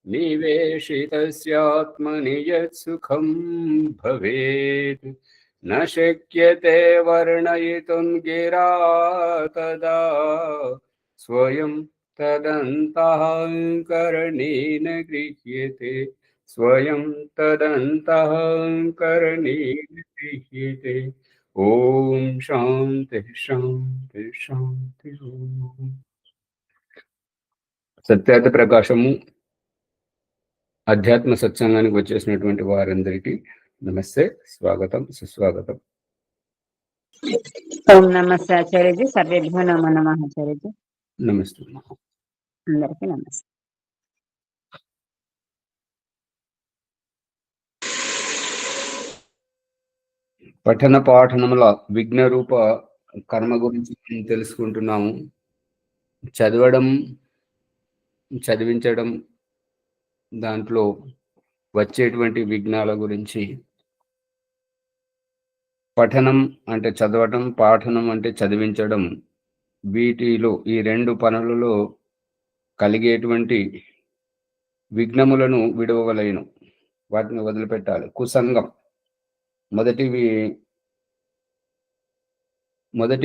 निवेशितस्यात्मनि यत्सुखं भवेत् न शक्यते वर्णयितुं गिरा तदा स्वयं तदन्तःकरणेन गृह्यते स्वयं तदन्तःकरणेन गृह्यते। ఓం శాంతి శాంతి శాంతి. సత్యార్థ ప్రకాశము అధ్యాత్మ సత్సంగానికి వచ్చేసినటువంటి వారందరికీ నమస్తే, స్వాగతం, సుస్వాగతం. ఓం నమస్తే ఆచార్యజీ. సర్వేభ్యో నమో నమః ఆచార్యజీ. నమస్తే. అందరికీ నమస్తే. పఠన పాఠనముల విఘ్న రూప కర్మ గురించి తెలుసుకుంటున్నాము. చదవడం, చదివించడం, దాంట్లో వచ్చేటువంటి విఘ్నాల గురించి. పఠనం అంటే చదవటం, పాఠనం అంటే చదివించడం. వీటిలో ఈ రెండు పనులలో కలిగేటువంటి విఘ్నములను విడవలేను, వాటిని వదిలిపెట్టాలి. కుసంగం మొదటి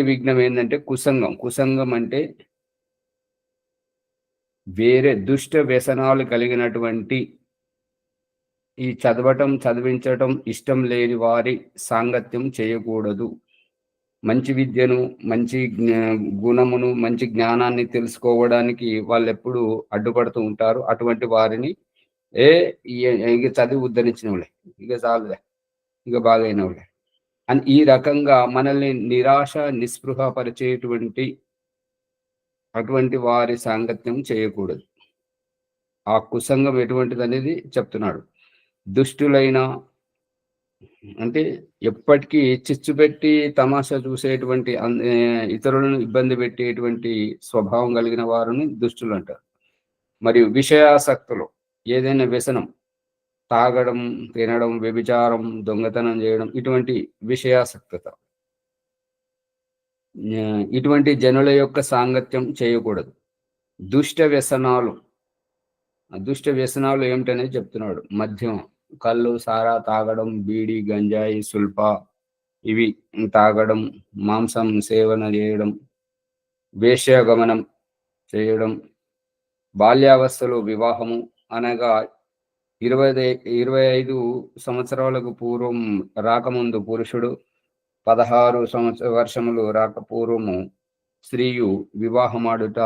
విఘ్నం ఏంటంటే కుసంగం. కుసంగం అంటే వేరే దుష్ట వ్యసనాలు కలిగినటువంటి, ఈ చదవటం, చదివించటం ఇష్టం లేని వారి సాంగత్యం చేయకూడదు. మంచి విద్యను, మంచి గుణమును, మంచి జ్ఞానాన్ని తెలుసుకోవడానికి వాళ్ళు ఎప్పుడు అడ్డుపడుతూ ఉంటారు. అటువంటి వారిని ఇక చదివి ఉద్ధరించినవులే, ఇక చాలులే, ఇక బాగైనవులే అని ఈ రకంగా మనల్ని నిరాశ, నిస్పృహ పరిచేటువంటి అటువంటి వారి సాంగత్యం చేయకూడదు. ఆ కుసంగం ఎటువంటిది అనేది చెప్తున్నాడు. దుష్టులైన అంటే ఎప్పటికీ చిచ్చు పెట్టి తమాషా చూసేటువంటి, ఇతరులను ఇబ్బంది పెట్టేటువంటి స్వభావం కలిగిన వారిని దుష్టులు అంటారు. మరియు విషయాసక్తులు, ఏదైనా వ్యసనం, తాగడం, తినడం, వ్యభిచారం, దొంగతనం చేయడం, ఇటువంటి విషయాసక్తత, ఇటువంటి జనుల యొక్క సాంగత్యం చేయకూడదు. దుష్ట వ్యసనాలు ఏమిటనేది చెప్తున్నాడు. మద్యం, కళ్ళు, సారా తాగడం, బీడి, గంజాయి, సుల్ప ఇవి తాగడం, మాంసం సేవన చేయడం, వేశ్యాగమనం చేయడం, బాల్యావస్థలో వివాహము అనగా 25 సంవత్సరాలకు పూర్వం రాకముందు పురుషుడు, 16 వర్షములు రాకపూర్వము స్త్రీయు వివాహమాడుట,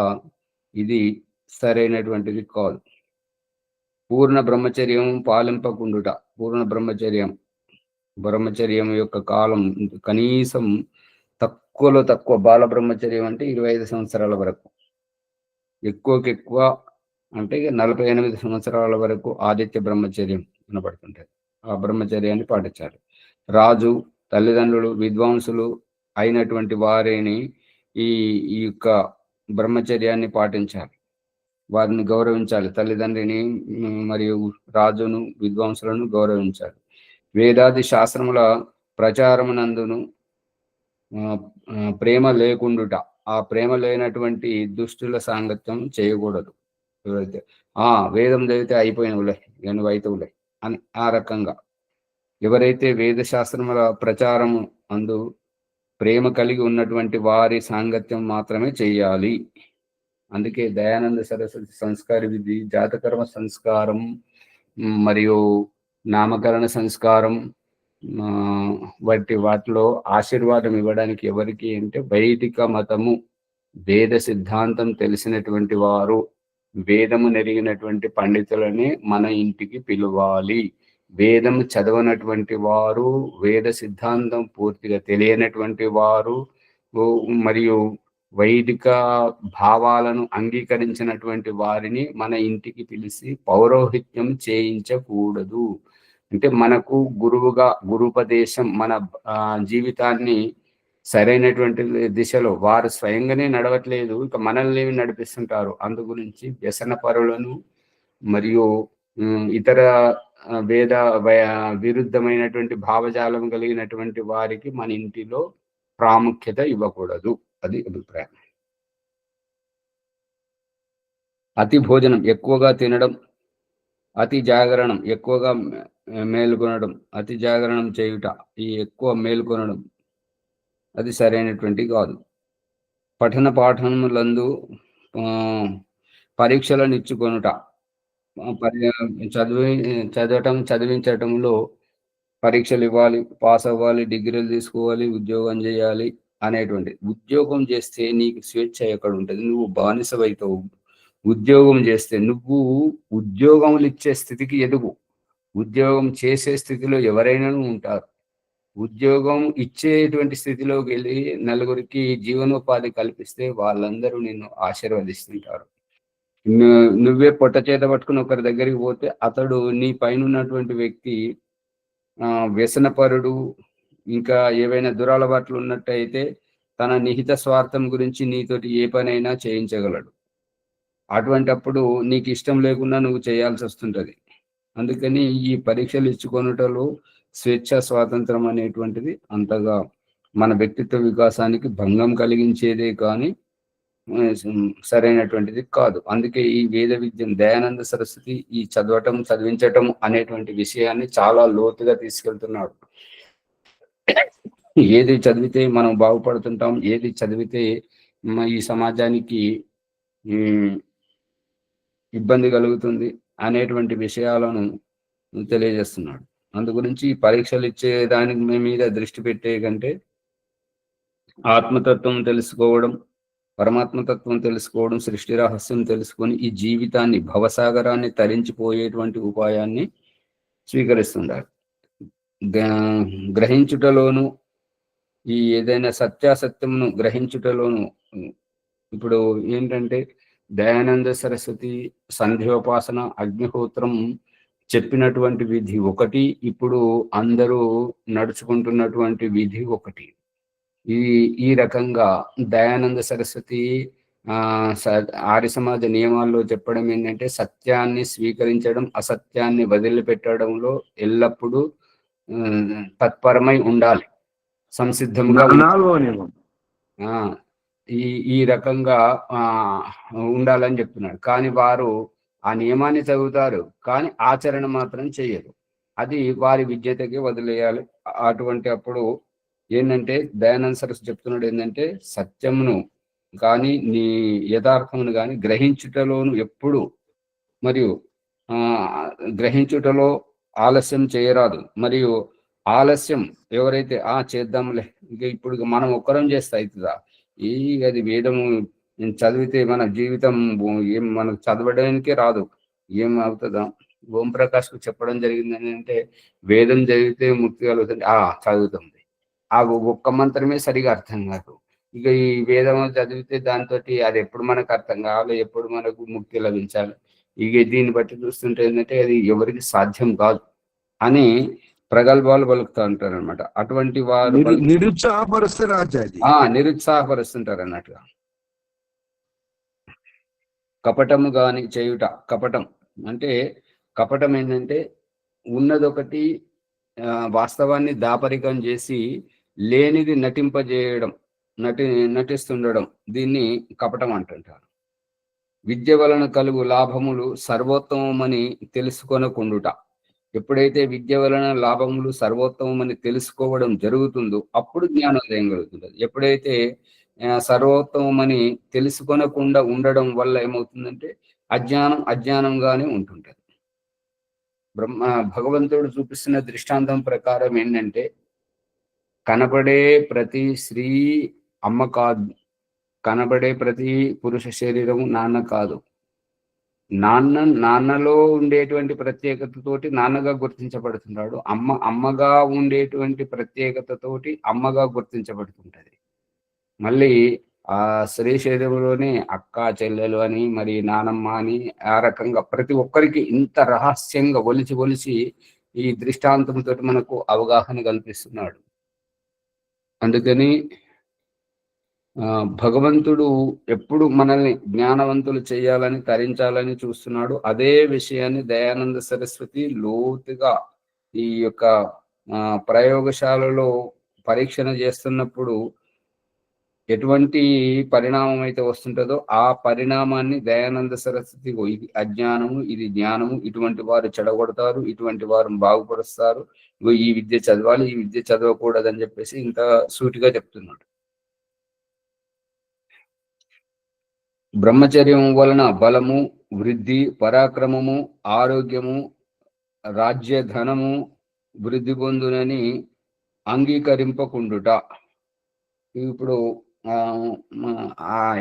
ఇది సరైనటువంటిది కాదు. పూర్ణ బ్రహ్మచర్యం పాలింపకుండుట. పూర్ణ బ్రహ్మచర్యం యొక్క కాలం కనీసం తక్కువలో తక్కువ బాల బ్రహ్మచర్యం అంటే 25 సంవత్సరాల వరకు, ఎక్కువ అంటే 48 సంవత్సరాల వరకు ఆదిత్య బ్రహ్మచర్యం కనబడుతుంటది. ఆ బ్రహ్మచర్యాన్ని పాటించాలి. రాజు, తల్లిదండ్రులు, విద్వాంసులు అయినటువంటి వారిని ఈ యొక్క బ్రహ్మచర్యాన్ని పాటించాలి, వారిని గౌరవించాలి. తల్లిదండ్రిని మరియు రాజును, విద్వాంసులను గౌరవించాలి. వేదాది శాస్త్రముల ప్రచారమునందును ప్రేమ లేకుండుట. ఆ ప్రేమ లేనటువంటి దుష్టుల సాంగత్యం చేయకూడదు. ఎవరైతే వేదం చదివితే అయిపోయినవులే, నువ్వు అవుతావులే అని ఆ రకంగా ఎవరైతే వేద శాస్త్రముల ప్రచారము అందు ప్రేమ కలిగి ఉన్నటువంటి వారి సాంగత్యం మాత్రమే చెయ్యాలి. అందుకే దయానంద సరస్వతి సంస్కార విధి, జాతకర్మ సంస్కారం మరియు నామకరణ సంస్కారం వాటిలో ఆశీర్వాదం ఇవ్వడానికి ఎవరికి అంటే వైదిక మతము, వేద సిద్ధాంతం తెలిసినటువంటి వారు, వేదము నెరిగినటువంటి పండితులని మన ఇంటికి పిలవాలి. వేదం చదవనటువంటి వారు, వేద సిద్ధాంతం పూర్తిగా తెలియనటువంటి వారు మరియు వైదిక భావాలను అంగీకరించినటువంటి వారిని మన ఇంటికి పిలిచి పౌరోహిత్యం చేయించకూడదు. అంటే మనకు గురువుగా గురుపదేశం, మన జీవితాన్ని సరైనటువంటి దిశలో వారు స్వయంగానే నడవట్లేదు, ఇక మనల్ని నడిపిస్తుంటారు. అందు గురించి వ్యసన పరులను మరియు ఇతర వేద విరుద్ధమైనటువంటి భావజాలం కలిగినటువంటి వారికి మన ఇంటిలో ప్రాముఖ్యత ఇవ్వకూడదు. అది అభిప్రాయం. అతి భోజనం, ఎక్కువగా తినడం, అతి జాగరణం ఎక్కువగా మేలుకొనడం, అతి జాగరణం చేయుట, ఈ ఎక్కువ మేలుకొనడం అది సరైనటువంటి కాదు. పఠన పాఠనములందు పరీక్షలనిచ్చుకొనుట, పరి చదివించటంలో పరీక్షలివ్వాలి, పాసవ్వాలి, డిగ్రీలు తీసుకోవాలి, ఉద్యోగం జేయాలి అనేటువంటిది. ఉద్యోగం జేస్తే నీకు స్వేచ్ఛ ఎక్కడుంటది? నువ్వు బానిసవైతావు. ఉద్యోగం జేస్తే నువ్వు ఉద్యోగములిచ్చే స్థితికి ఎదుగు. ఉద్యోగం చేసే స్థితిలో ఎవరైనాను ఉంటారు. ఉద్యోగం ఇచ్చేటువంటి స్థితిలోకెళ్ళి నలుగురికి జీవనోపాధి కల్పిస్తే వాళ్ళందరూ నిన్ను ఆశీర్వదిస్తుంటారు. నువ్వే పొట్ట చేత పట్టుకొని ఒకరి దగ్గరికి పోతే అతడు నీ పైనున్నటువంటి వ్యక్తి వ్యసనపరుడు, ఇంకా ఏవైనా దురలవాట్లు ఉన్నట్టయితే తన నిహిత స్వార్థం గురించి నీతోటి ఏ పనైనా చేయించగలడు. అటువంటప్పుడు నీకు ఇష్టం లేకుండా నువ్వు చేయాల్సి వస్తుంటది. అందుకని ఈ పరీక్షలు ఇచ్చుకొనుటలో స్వేచ్ఛ స్వాతంత్రం అనేటువంటిది అంతగా మన వ్యక్తిత్వ వికాసానికి భంగం కలిగించేదే కానీ సరైనటువంటిది కాదు. అందుకే ఈ వేద విద్యను దయానంద సరస్వతి ఈ చదవటం, చదివించటం అనేటువంటి విషయాన్ని చాలా లోతుగా తీసుకెళ్తున్నాడు. ఏది చదివితే మనం బాగుపడుతుంటాం, ఏది చదివితే ఈ సమాజానికి ఇబ్బంది కలుగుతుంది అనేటువంటి విషయాలను తెలియజేస్తున్నాడు. అందు గురించి పరీక్షలు ఇచ్చే దానికి మీద దృష్టి పెట్టే కంటే ఆత్మతత్వం తెలుసుకోవడం, పరమాత్మతత్వం తెలుసుకోవడం, సృష్టి రహస్యం తెలుసుకొని ఈ జీవితాన్ని, భవసాగరాన్ని తరించిపోయేటువంటి ఉపాయాన్ని స్వీకరిస్తున్నారు. గ్రహించుటలోను, ఈ ఏదైనా సత్యాసత్యమును గ్రహించుటలోను ఇప్పుడు ఏంటంటే దయానంద సరస్వతి సంధ్యోపాసన, అగ్నిహోత్రం చెప్పినటువంటి విధి ఒకటి, ఇప్పుడు అందరూ నడుచుకుంటున్నటువంటి విధి ఒకటి. ఈ రకంగా దయానంద సరస్వతి ఆర్య సమాజ నియమాల్లో చెప్పడం ఏంటంటే సత్యాన్ని స్వీకరించడం, అసత్యాన్ని వదిలిపెట్టడంలో ఎల్లప్పుడూ తత్పరమై ఉండాలి, సంసిద్ధంగా ఈ రకంగా ఉండాలని చెప్తున్నాడు. కానీ వారు ఆ నియమాన్ని చదువుతారు, కానీ ఆచరణ మాత్రం చేయరు. అది వారి విద్యతకి వదిలేయాలి. అటువంటి అప్పుడు ఏంటంటే దయానంద సరస్వతి చెప్తున్నాడు ఏంటంటే సత్యమును కానీ నీ యథార్థమును కానీ గ్రహించుటలోను ఎప్పుడు మరియు గ్రహించుటలో ఆలస్యం చేయరాదు. మరియు ఆలస్యం ఎవరైతే చేద్దాంలే ఇక ఇప్పుడు మనం ఒక్కరం చేస్తే అవుతుందా, అది వేదము చదివితే మన జీవితం ఏం మనకు చదవడానికే రాదు, ఏం అవుతుందా? ఓం ప్రకాష్కు చెప్పడం జరిగింది అంటే వేదం చదివితే ముక్తి కలుగుతుంది. చదువుతుంది, ఆ ఒక్క మంత్రమే సరిగా అర్థం కాదు. ఇక ఈ వేదం చదివితే దాంతో అది ఎప్పుడు మనకు అర్థం కావాలి, ఎప్పుడు మనకు ముక్తి లభించాలి. ఇక దీన్ని బట్టి చూస్తుంటే ఏంటంటే అది ఎవరికి సాధ్యం కాదు అని ప్రగల్భాలు పలుకుతూ ఉంటారు అనమాట. అటువంటి వారు నిరుత్సాహపరుస్తుంటారు అన్నట్టుగా. కపటము గాని చేయుట, కపటం అంటే కపటం ఏంటంటే ఉన్నదొకటి వాస్తవాన్ని దాపరికం చేసి లేనిది నటింపజేయడం, నటిస్తుండడం, దీన్ని కపటం అంటుంటారు. విద్య వలన కలుగు లాభములు సర్వోత్తమమని తెలుసుకొనకుండుట. ఎప్పుడైతే విద్య వలన లాభములు సర్వోత్తమమని తెలుసుకోవడం జరుగుతుందో అప్పుడు జ్ఞానోదయం కలుగుతుంది. ఎప్పుడైతే సర్వోత్తమమని తెలుసుకొనకుండా ఉండడం వల్ల ఏమవుతుందంటే అజ్ఞానంగానే ఉంటుంటది. భగవంతుడు చూపిస్తున్న దృష్టాంతం ప్రకారం ఏంటంటే కనబడే ప్రతి స్త్రీ అమ్మ కాదు, కనబడే ప్రతి పురుష శరీరము నాన్న కాదు. నాన్నలో ఉండేటువంటి ప్రత్యేకతతోటి నాన్నగా గుర్తించబడుతున్నాడు. అమ్మగా ఉండేటువంటి ప్రత్యేకతతోటి అమ్మగా గుర్తించబడుతుంటది. మళ్ళీ ఆ స్త్రీ శరీరంలోనే అక్క, చెల్లెలు అని, మరి నానమ్మ అని, ఆ రకంగా ప్రతి ఒక్కరికి ఇంత రహస్యంగా ఒలిచి ఈ దృష్టాంతంతో మనకు అవగాహన కల్పిస్తున్నాడు. అందుకని భగవంతుడు ఎప్పుడు మనల్ని జ్ఞానవంతులు చేయాలని, తరించాలని చూస్తున్నాడు. అదే విషయాన్ని దయానంద సరస్వతి లోతుగా ఈ యొక్క ప్రయోగశాలలో పరీక్షణ చేస్తున్నప్పుడు ఎటువంటి పరిణామం అయితే వస్తుంటుందో ఆ పరిణామాన్ని దయానంద సరస్వతి ఇది అజ్ఞానము, ఇది జ్ఞానము, ఇటువంటి వారు చెడగొడతారు, ఇటువంటి వారు బాగుపరుస్తారు, ఈ విద్య చదవాలి, ఈ విద్య చదవకూడదని చెప్పేసి ఇంత సూటిగా చెప్తున్నాడు. బ్రహ్మచర్యం వలన బలము, వృద్ధి, పరాక్రమము, ఆరోగ్యము, రాజ్యధనము వృద్ధి పొందునని అంగీకరింపకుండుట. ఇప్పుడు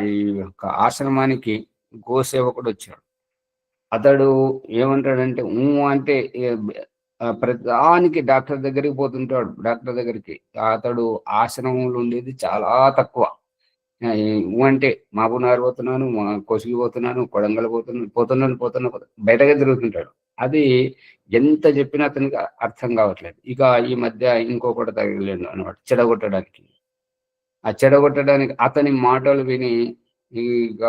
ఈ యొక్క ఆశ్రమానికి గోసేవకుడు వచ్చాడు. అతడు ఏమంటాడంటే అంటే ప్రతిదానికి డాక్టర్ దగ్గరికి పోతుంటాడు. డాక్టర్ దగ్గరికి అతడు ఆశ్రమంలో ఉండేది చాలా తక్కువ. అంటే మహబూబ్నగర్ పోతున్నాను, కోసిగి పోతున్నాను, కొడంగల్ పోతున్నాను బయటగా తిరుగుతుంటాడు. అది ఎంత చెప్పినా అతనికి అర్థం కావట్లేదు. ఇక ఈ మధ్య ఇంకొకటి తగిలేడు అనమాట చెడగొట్టడానికి. ఆ చెడగొట్టడానికి అతని మాటలు విని ఇక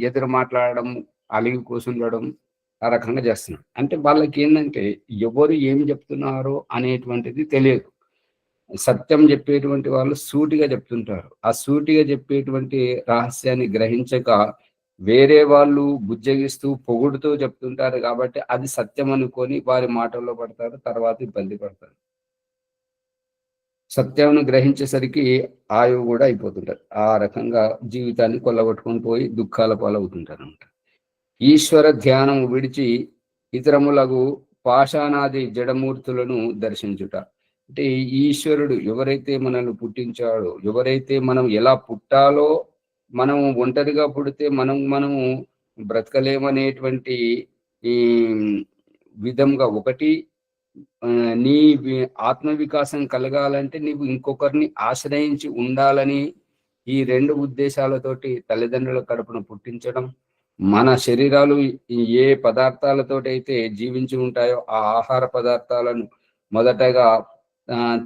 ఎదురు మాట్లాడడం, అలిగి కూర్చుండడం ఆ రకంగా చేస్తున్నాడు. అంటే వాళ్ళకి ఏంటంటే ఎవరు ఏం చెప్తున్నారో అనేటువంటిది తెలియదు. సత్యం చెప్పేటువంటి వాళ్ళు సూటిగా చెప్తుంటారు. ఆ సూటిగా చెప్పేటువంటి రహస్యాన్ని గ్రహించక వేరే వాళ్ళు బుజ్జగిస్తూ పొగుడుతూ చెప్తుంటారు కాబట్టి అది సత్యం అనుకొని వారి మాటల్లో పడతారు, తర్వాత ఇబ్బంది పడతారు. సత్యాన్ని గ్రహించేసరికి ఆయువు కూడా అయిపోతుంటారు. ఆ రకంగా జీవితాన్ని కొల్లగొట్టుకొని పోయి దుఃఖాల పాలవుతుంటారు అనమాట. ఈశ్వర ధ్యానం విడిచి ఇతరములకు పాషాణాది జడమూర్తులను దర్శించుట. అంటే ఈశ్వరుడు ఎవరైతే మనల్ని పుట్టించాడో, ఎవరైతే మనం ఎలా పుట్టాలో, మనం ఒంటరిగా పుడితే మనము బ్రతకలేమనేటువంటి ఈ విధంగా ఒకటి, నీ ఆత్మవికాసం కలగాలంటే నీవు ఇంకొకరిని ఆశ్రయించి ఉండాలని ఈ రెండు ఉద్దేశాలతోటి తల్లిదండ్రుల కడుపును పుట్టించడం, మన శరీరాలు ఏ పదార్థాలతోటైతే జీవించి ఉంటాయో ఆ ఆహార పదార్థాలను మొదటగా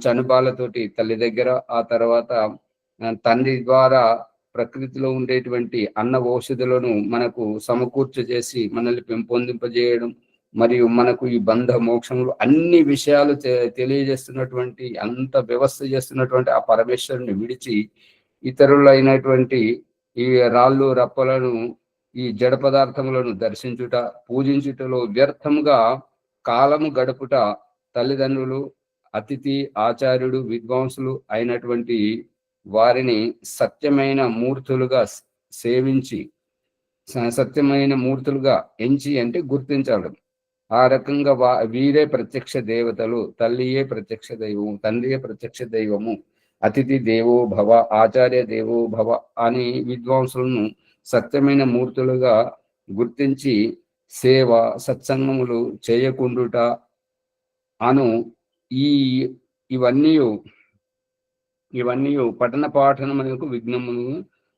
చనుబాలతోటి తల్లి దగ్గర, ఆ తర్వాత తండ్రి ద్వారా ప్రకృతిలో ఉండేటువంటి అన్న ఔషధులను మనకు సమకూర్చ చేసి మనల్ని పెంపొందింపజేయడం, మరియు మనకు ఈ బంధ మోక్షములు అన్ని విషయాలు తెలియజేస్తున్నటువంటి, అంత వ్యవస్థ చేస్తున్నటువంటి ఆ పరమేశ్వరుని విడిచి ఇతరులైనటువంటి ఈ రాళ్ళు రప్పలను, ఈ జడ పదార్థములను దర్శించుట, పూజించుటలో వ్యర్థముగా కాలము గడుపుట తల్లిదండ్రులు, అతిథి, ఆచార్యుడు, విద్వాంసులు అయినటువంటి వారిని సత్యమైన మూర్తులుగా సేవించి, సత్యమైన మూర్తులుగా ఎంచి అంటే గుర్తించడం. ఆ రకంగా వీరే ప్రత్యక్ష దేవతలు, తల్లియే ప్రత్యక్ష దైవము, తండ్రియే ప్రత్యక్ష దైవము, అతిథి దేవో భవ, ఆచార్య దేవో భవ అని విద్వాంసులను సత్యమైన మూర్తులుగా గుర్తించి సేవ, సత్సంగములు చేయకుండుట అను ఇవన్నీ పఠన పాఠనములకు విఘ్నమును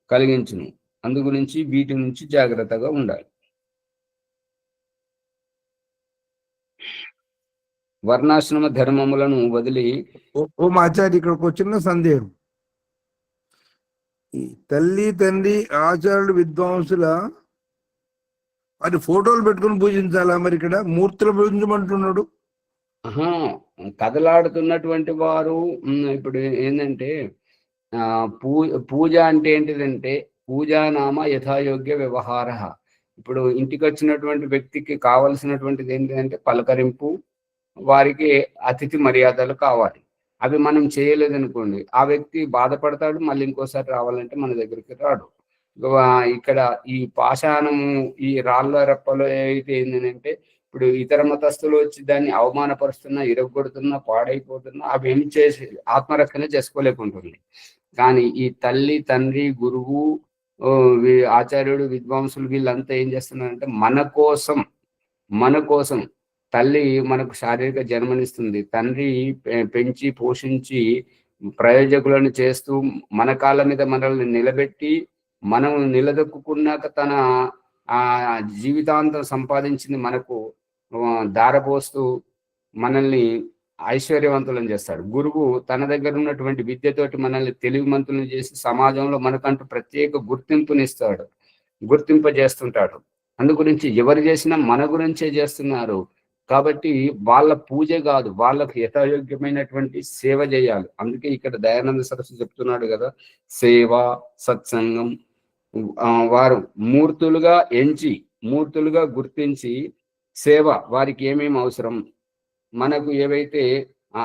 కలిగించును. అందు గురించి వీటి నుంచి జాగ్రత్తగా ఉండాలి. వర్ణాశ్రమ ధర్మములను వదిలి ఆచార్య ఇక్కడ ఒక చిన్న సందేహం. ఈ తల్లి, తండ్రి, ఆచార్యుడు, విద్వాంసుల అది ఫోటోలు పెట్టుకుని పూజించాలా? మరి ఇక్కడ మూర్తులు పూజించమంటున్నాడు. కదలాడుతున్నటువంటి వారు ఇప్పుడు ఏంటంటే పూజ అంటే ఏంటిదంటే పూజానామ యథాయోగ్య వ్యవహార. ఇప్పుడు ఇంటికి వచ్చినటువంటి వ్యక్తికి కావలసినటువంటిది ఏంటిదంటే పలకరింపు, వారికి అతిథి మర్యాదలు కావాలి. అవి మనం చేయలేదనుకోండి, ఆ వ్యక్తి బాధపడతాడు, మళ్ళీ ఇంకోసారి రావాలంటే మన దగ్గరికి రాడు. ఇక్కడ ఈ పాషాణము, ఈ రాళ్ళ రెప్పలు అయితే ఏంటంటే ఇప్పుడు ఇతర మతస్థులు వచ్చి దాన్ని అవమానపరుస్తున్నా, ఇరగొడుతున్నా, పాడైపోతున్నా అవి ఏం చేసి ఆత్మరక్షణ చేసుకోలేకుంటుంది. కానీ ఈ తల్లి, తండ్రి, గురువు, ఆచార్యుడు, విద్వాంసులు వీళ్ళంతా ఏం చేస్తున్నారంటే మన కోసం తల్లి మనకు శారీరక జన్మనిస్తుంది, తండ్రి పెంచి పోషించి ప్రయోజకులను చేస్తూ మన కాళ్ళ మీద మనల్ని నిలబెట్టి మనం నిలదొక్కున్నాక తన జీవితాంతం సంపాదించింది మనకు దారపోస్తూ మనల్ని ఐశ్వర్యవంతులను చేస్తాడు. గురువు తన దగ్గర ఉన్నటువంటి విద్యతోటి మనల్ని తెలివిమంతులను చేసి సమాజంలో మనకంటూ ప్రత్యేక గుర్తింపునిస్తాడు, గుర్తింపజేస్తుంటాడు. అందు గురించి ఎవరు చేసినా మన గురించే చేస్తున్నారు. కాబట్టి వాళ్ళ పూజ కాదు, వాళ్ళకు యథాయోగ్యమైనటువంటి సేవ చేయాలి. అందుకే ఇక్కడ దయానంద సరస్వతి చెప్తున్నాడు కదా, సేవ సత్సంగం. వారు మూర్తులుగా ఎంచి, మూర్తులుగా గుర్తించి సేవ, వారికి ఏమేమి అవసరం, మనకు ఏవైతే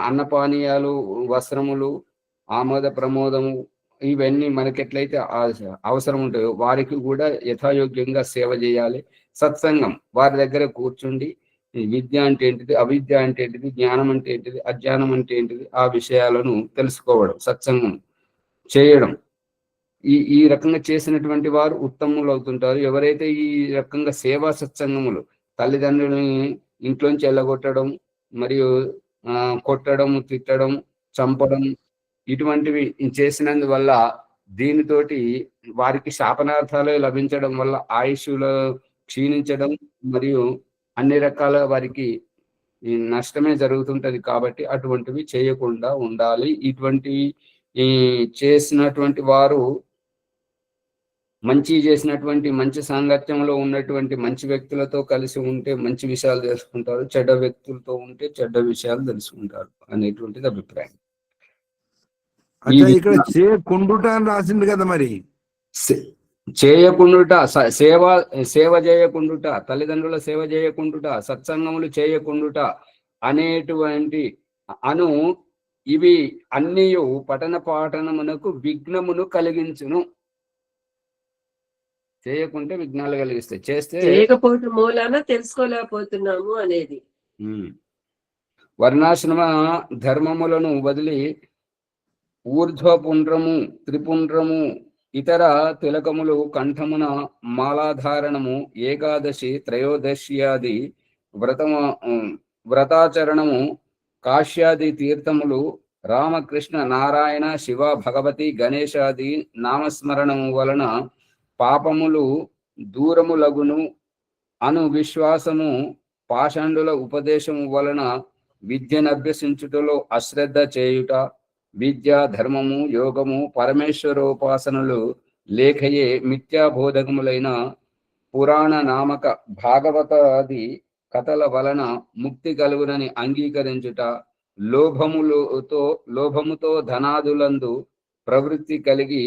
అన్నపానీయాలు, వస్త్రములు, ఆమోద ప్రమోదము, ఇవన్నీ మనకి ఎట్లయితే అవసరం ఉంటాయో వారికి కూడా యథాయోగ్యంగా సేవ చేయాలి. సత్సంగం, వారి దగ్గర కూర్చుండి విద్య అంటే ఏంటిది, అవిద్య అంటే ఏంటిది, జ్ఞానం అంటే ఏంటిది, అజ్ఞానం అంటే ఏంటిది, ఆ విషయాలను తెలుసుకోవడం, సత్సంగం చేయడం. ఈ రకంగా చేసినటువంటి వారు ఉత్తములు అవుతుంటారు. ఎవరైతే ఈ రకంగా సేవా సత్సంగములు, తల్లిదండ్రులని ఇంట్లోంచి వెళ్ళగొట్టడం, మరియు కొట్టడం, తిట్టడం, చంపడం, ఇటువంటివి చేసినందువల్ల దీనితోటి వారికి శాపనార్థాలు లభించడం వల్ల ఆయుష్లో క్షీణించడం మరియు అన్ని రకాల వారికి నష్టమే జరుగుతుంటది. కాబట్టి అటువంటివి చేయకుండా ఉండాలి. ఇటువంటివి చేసినటువంటి వారు మంచి చేసినటువంటి మంచి సాంగత్యంలో ఉన్నటువంటి మంచి వ్యక్తులతో కలిసి ఉంటే మంచి విషయాలు తెలుసుకుంటారు, చెడ్డ వ్యక్తులతో ఉంటే చెడ్డ విషయాలు తెలుసుకుంటారు అనేటువంటిది అభిప్రాయం. ఇక్కడ చేయకుండుట అని రాసింది కదా, మరి చేయకుండుట, సేవ చేయకుండుట, తల్లిదండ్రుల సేవ చేయకుండుట, సత్సంగములు చేయకుండుట అనేటువంటి ఇవి అన్నీ పఠన పాఠనమునకు విఘ్నమును కలిగించును. చేయకుంటే విఘ్నాలు కలిగిస్తాయి, చేస్తే చేయకపోవడం మూలాన తెలుసుకోలేకపోతున్నాము అనేది. వర్ణాశ్రమ ధర్మములను వదిలి ఊర్ధ్వపుండ్రము, త్రిపుండ్రము, ఇతర తిలకములు, కంఠమున మాలాధారణము, ఏకాదశి త్రయోదశ్యాది వ్రతాచరణము, కాశ్యాది తీర్థములు, రామకృష్ణ నారాయణ శివ భగవతి గణేశాది నామస్మరణము వలన పాపములు దూరములగును అను విశ్వాసము, పాషండుల ఉపదేశము వలన విద్యనభ్యసించుటలో అశ్రద్ధ చేయుట, విద్య, ధర్మము, యోగము, పరమేశ్వరోపాసనలు లేఖయే మిథ్యాబోధకములైన పురాణ నామక భాగవతాది కథల వలన ముక్తి కలుగునని అంగీకరించుట, లోభముతో ధనాదులందు ప్రవృత్తి కలిగి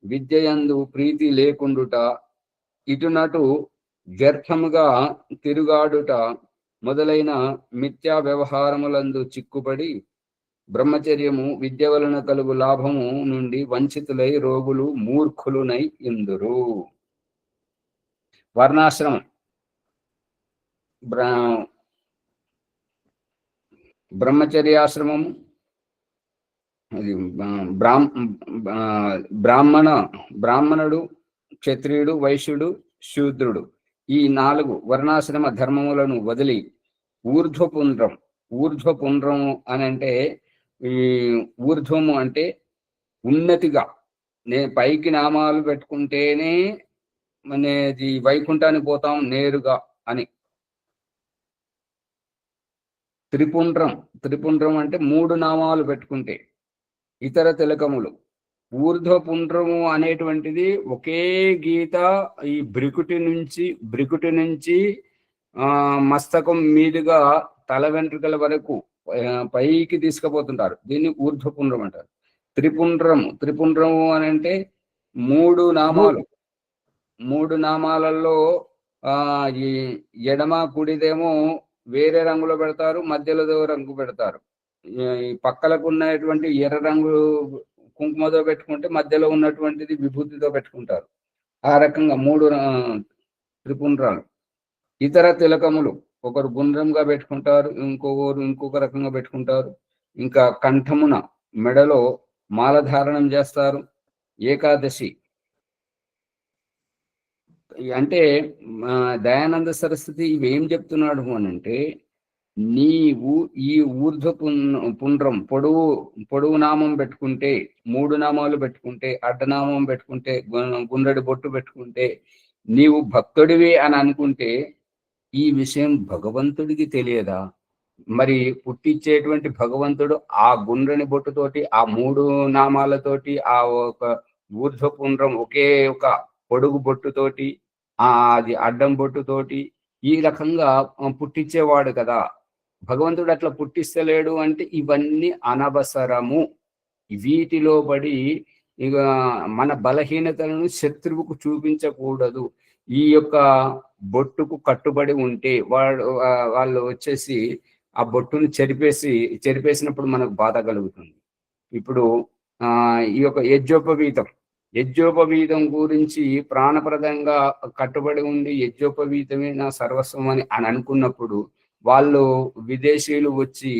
విద్యయందు ప్రీతి లేకుండుట, ఇటునటు వ్యర్థముగా తిరుగాడుట మొదలైన మిథ్యా వ్యవహారములందు చిక్కుపడి బ్రహ్మచర్యము, విద్య వలన కలుగు లాభము నుండి వంచితులై రోగులు మూర్ఖులునై ఇందురు. వర్ణాశ్రమం, బ్రహ్మచర్యాశ్రమము, బ్రాహ్మణుడు, క్షత్రియుడు, వైశ్యుడు, శూద్రుడు, ఈ 4 వర్ణాశ్రమ ధర్మములను వదిలి ఊర్ధ్వపుండ్రము అని అంటే, ఈ ఊర్ధ్వము అంటే ఉన్నతిగా, నేను పైకి నామాలు పెట్టుకుంటేనే మనది వైకుంఠానికి పోతాం నేరుగా అని. త్రిపుండ్రం అంటే 3 నామాలు పెట్టుకుంటే, ఇతర తిలకములు. ఊర్ధ్వపుండ్రము అనేటువంటిది ఒకే గీత ఈ బ్రికుటి నుంచి మస్తకం మీదుగా తల వెంట్రుకల వరకు పైకి తీసుకుపోతుంటారు. దీన్ని ఊర్ధ్వపుండ్రం అంటారు. త్రిపుండ్రము అని అంటే 3 నామాలు. 3 నామాలలో ఈ ఎడమ కుడిదేమో వేరే రంగులో పెడతారు, మధ్యలో రంగు పెడతారు. ఈ పక్కలకు ఉన్నటువంటి ఎర్ర రంగు కుంకుమతో పెట్టుకుంటే మధ్యలో ఉన్నటువంటిది విభూతితో పెట్టుకుంటారు. ఆ రకంగా 3 త్రిపుండ్రాలు. ఇతర తిలకములు ఒకరు గుండ్రంగా పెట్టుకుంటారు, ఇంకొక రకంగా పెట్టుకుంటారు. ఇంకా కంఠమున, మెడలో మాలధారణం చేస్తారు. ఏకాదశి అంటే దయానంద సరస్వతి ఇవేం చెప్తున్నాడు అనంటే, నీవు ఈ పుండ్రం పొడవు నామం పెట్టుకుంటే, 3 నామాలు పెట్టుకుంటే, అడ్డనామం పెట్టుకుంటే, గుండ్రడి బొట్టు పెట్టుకుంటే, నీవు భక్తుడివి అని అనుకుంటే ఈ విషయం భగవంతుడికి తెలియదా? మరి పుట్టించేటువంటి భగవంతుడు ఆ గుండ్రని బొట్టుతోటి, ఆ 3 నామాలతోటి, ఆ ఒక ఊర్ధ్వపుండ్రం ఒకే ఒక పొడుగు బొట్టుతోటి, అది అడ్డం బొట్టుతోటి, ఈ రకంగా పుట్టించేవాడు కదా. భగవంతుడు అట్లా పుట్టిస్తలేడు అంటే ఇవన్నీ అనవసరము. వీటిలో పడి ఇక మన బలహీనతలను శత్రువుకు చూపించకూడదు. ఈ యొక్క బొట్టుకు కట్టుబడి ఉంటే వాళ్ళు వచ్చేసి ఆ బొట్టును చెరిపేసినప్పుడు మనకు బాధ కలుగుతుంది. ఇప్పుడు ఈ యొక్క యజ్ఞోపవీతం గురించి ప్రాణప్రదంగా కట్టుబడి ఉండి యజ్ఞోపవీతమే నా సర్వస్వం అని అనుకున్నప్పుడు వాళ్ళు విదేశీయులు వచ్చి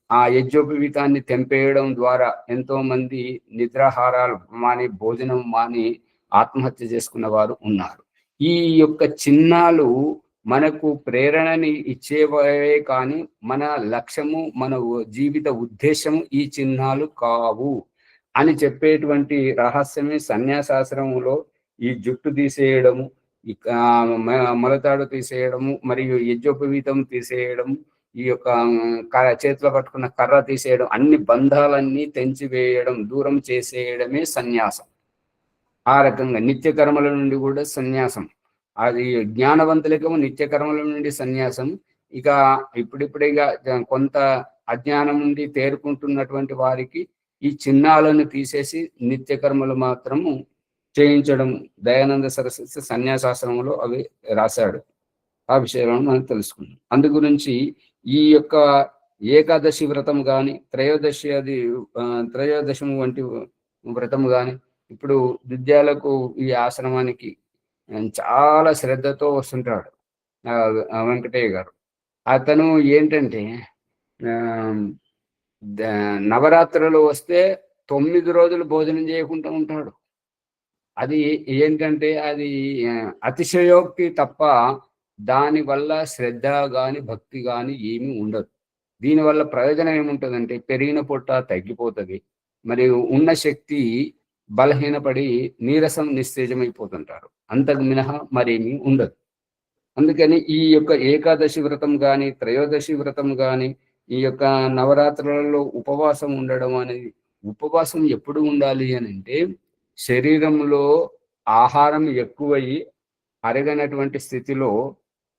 ఆ యజ్ఞోపవీతాన్ని తెంపేయడం ద్వారా ఎంతో మంది నిద్రాహారాలు మాని భోజనం మాని ఆత్మహత్య చేసుకున్న వారు ఉన్నారు. ఈ యొక్క చిహ్నాలు మనకు ప్రేరణని ఇచ్చేవే కానీ మన లక్ష్యము, మన జీవిత ఉద్దేశము ఈ చిహ్నాలు కావు అని చెప్పేటువంటి రహస్యమే సన్యాసాశ్రమంలో ఈ జుట్టు తీసేయడము, మొలతాడు తీసేయడము, మరియు యజ్ఞోపవీతం తీసేయడం, ఈ యొక్క చేతిలో పట్టుకున్న కర్ర తీసేయడం, అన్ని బంధాలన్నీ తెంచివేయడం, దూరం చేసేయడమే సన్యాసం. ఆ రకంగా నిత్యకర్మల నుండి కూడా సన్యాసం. అది జ్ఞానవంతులకేమో నిత్యకర్మల నుండి సన్యాసం. ఇక ఇప్పుడిప్పుడిగా కొంత అజ్ఞానం నుండి తేరుకుంటున్నటువంటి వారికి ఈ చిహ్నాలను తీసేసి నిత్యకర్మలు మాత్రము చేయించడం. దయానంద సరస్వతి సన్యాసాశ్రమంలో అవి రాశాడు. ఆ విషయాలను మనం తెలుసుకున్నాం. అందు గురించి ఈ యొక్క ఏకాదశి వ్రతం కానీ త్రయోదశం వంటి వ్రతం కానీ ఇప్పుడు విద్యాలకు ఈ ఆశ్రమానికి చాలా శ్రద్ధతో వస్తుంటాడు వెంకటయ్య గారు. అతను ఏంటంటే నవరాత్రులు వస్తే 9 రోజులు భోజనం చేయకుండా ఉంటాడు. అది ఏంటంటే అది అతిశయోక్తి తప్ప దానివల్ల శ్రద్ధ కానీ భక్తి కానీ ఏమీ ఉండదు. దీనివల్ల ప్రయోజనం ఏముంటుందంటే పెరిగిన పొట్ట తగ్గిపోతుంది, మరియు ఉన్న శక్తి బలహీనపడి నీరసం నిస్తేజమైపోతుంటారు. అంతకు మినహా మరేమీ ఉండదు. అందుకని ఈ యొక్క ఏకాదశి వ్రతం కానీ త్రయోదశి వ్రతం కానీ ఈ యొక్క నవరాత్రులలో ఉపవాసం ఉండడం అనేది, ఉపవాసం ఎప్పుడు ఉండాలి అని అంటే శరీరంలో ఆహారం ఎక్కువయ్యి అరగనటువంటి స్థితిలో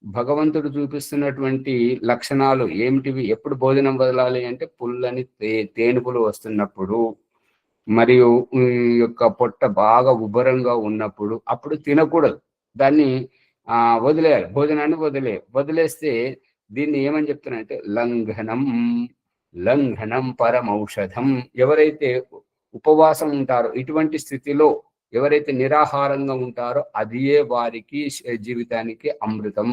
భగవంతుడు చూపిస్తున్నటువంటి లక్షణాలు ఏమిటివి? ఎప్పుడు భోజనం వదలాలి అంటే పుల్లని తేనుపులు వస్తున్నప్పుడు, మరియు యొక్క పొట్ట బాగా ఉబ్బరంగా ఉన్నప్పుడు అప్పుడు తినకూడదు. దాన్ని వదిలేయాలి, భోజనాన్ని వదిలేస్తే దీన్ని ఏమని చెప్తున్నారంటే లంఘనం పరమౌషధం. ఎవరైతే ఉపవాసం ఉంటారో, ఇటువంటి స్థితిలో ఎవరైతే నిరాహారంగా ఉంటారో అదియే వారికి జీవితానికి అమృతం.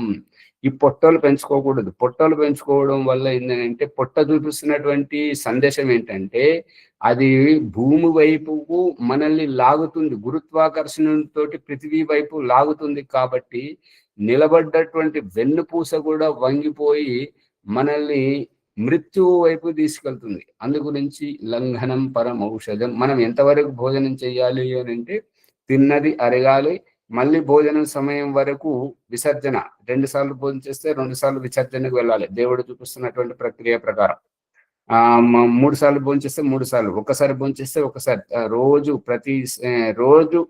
ఈ పొట్టలు పెంచుకోకూడదు. పొట్టలు పెంచుకోవడం వల్ల ఏంటంటే పొట్ట చూపిస్తున్నటువంటి సందేశం ఏంటంటే అది భూమి వైపుకు మనల్ని లాగుతుంది, గురుత్వాకర్షణతో పృథివీ వైపు లాగుతుంది. కాబట్టి నిలబడ్డటువంటి వెన్నుపూస కూడా వంగిపోయి మనల్ని మృత్యువు వైపు తీసుకెళ్తుంది. అందు గురించి లంఘనం పరం ఔషధం. మనం ఎంతవరకు భోజనం చేయాలి అని అంటే తిన్నది అరగాలి, మళ్ళీ భోజనం సమయం వరకు విసర్జన. 2 సార్లు భోజనం చేస్తే 2 సార్లు విసర్జనకు వెళ్ళాలి దేవుడు చూపిస్తున్నటువంటి ప్రక్రియ ప్రకారం. 3 సార్లు భోజనం చేస్తే 3 సార్లు, ఒకసారి భోజనం చేస్తే ఒకసారి, ప్రతి రోజు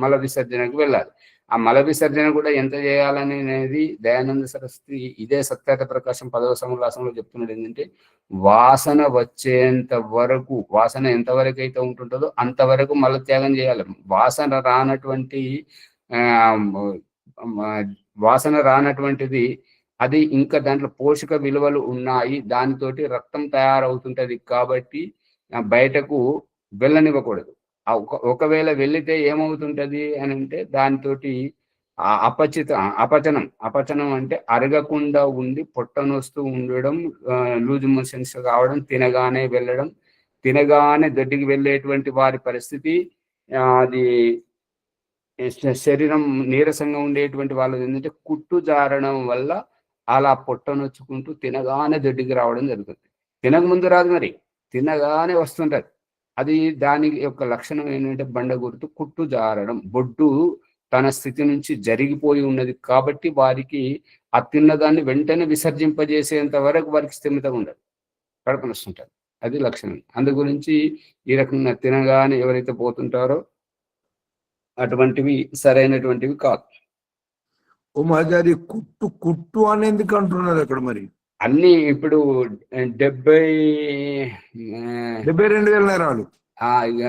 మల విసర్జనకు వెళ్ళాలి. ఆ మల విసర్జన కూడా ఎంత చేయాలనేది దయానంద సరస్వతి ఇదే సత్యాత ప్రకాశం 10వ సముల్లాసంలో చెప్తున్నాడు. ఏంటంటే వాసన వచ్చేంత వరకు, వాసన ఎంతవరకు అయితే ఉంటుంటుందో అంతవరకు మలత్యాగం చేయాలి. వాసన రానటువంటిది అది ఇంకా దాంట్లో పోషక విలువలు ఉన్నాయి, దానితోటి రక్తం తయారవుతుంటది. కాబట్టి బయటకు వెళ్ళనివ్వకూడదు. ఒకవేళ వెళ్ళితే ఏమవుతుంటది అని అంటే దానితోటి అపచనం అంటే అరగకుండా ఉండి పొట్టనొస్తూ ఉండడం, లూజ్ మోషన్స్ కావడం, తినగానే వెళ్ళడం, తినగానే దొడ్డికి వెళ్ళేటువంటి వారి పరిస్థితి. అది శరీరం నీరసంగా ఉండేటువంటి వాళ్ళది ఏంటంటే కుట్టు జారడం వల్ల అలా పొట్టనొచ్చుకుంటూ తినగానే దొడ్డికి రావడం జరుగుతుంది. తినక ముందు రాదు, మరి తినగానే వస్తుంటది. అది దాని యొక్క లక్షణం ఏంటంటే బండ గుర్తు కుట్టు జారడం. బొడ్డు తన స్థితి నుంచి జరిగిపోయి ఉన్నది కాబట్టి వారికి ఆ తిన్నదాన్ని వెంటనే విసర్జింపజేసేంత వరకు వారికి స్థిమితం ఉండదు, కడుపు నొస్తుంటారు. అది లక్షణం. అందు గురించి ఈ రకంగా తినగానే ఎవరైతే పోతుంటారో అటువంటివి సరైనటువంటివి కాదు. ఓ మహాచారి కుట్టు కుట్టు అని ఎందుకు అంటున్నారు అక్కడ మరి? అన్ని ఇప్పుడు 70 72,000 నరాలు. ఇక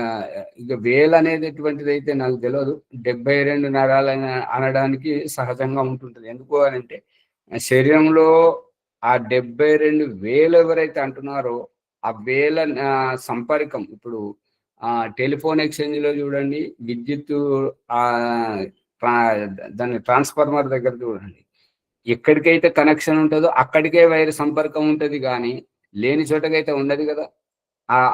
ఇక వేలు అనేటటువంటిది అయితే నాకు తెలియదు. 72 నరాలు అనడానికి సహజంగా ఉంటుంటుంది. ఎందుకు అని అంటే శరీరంలో ఆ 72,000 ఎవరైతే అంటున్నారో ఆ వేల సంపర్కం ఇప్పుడు టెలిఫోన్ ఎక్స్చేంజ్ లో చూడండి, విద్యుత్ ఆ దాని ట్రాన్స్ఫార్మర్ దగ్గర చూడండి, ఎక్కడికైతే కనెక్షన్ ఉంటుందో అక్కడికే వైర్ సంపర్కం ఉంటది, కానీ లేని చోటకైతే ఉండదు కదా.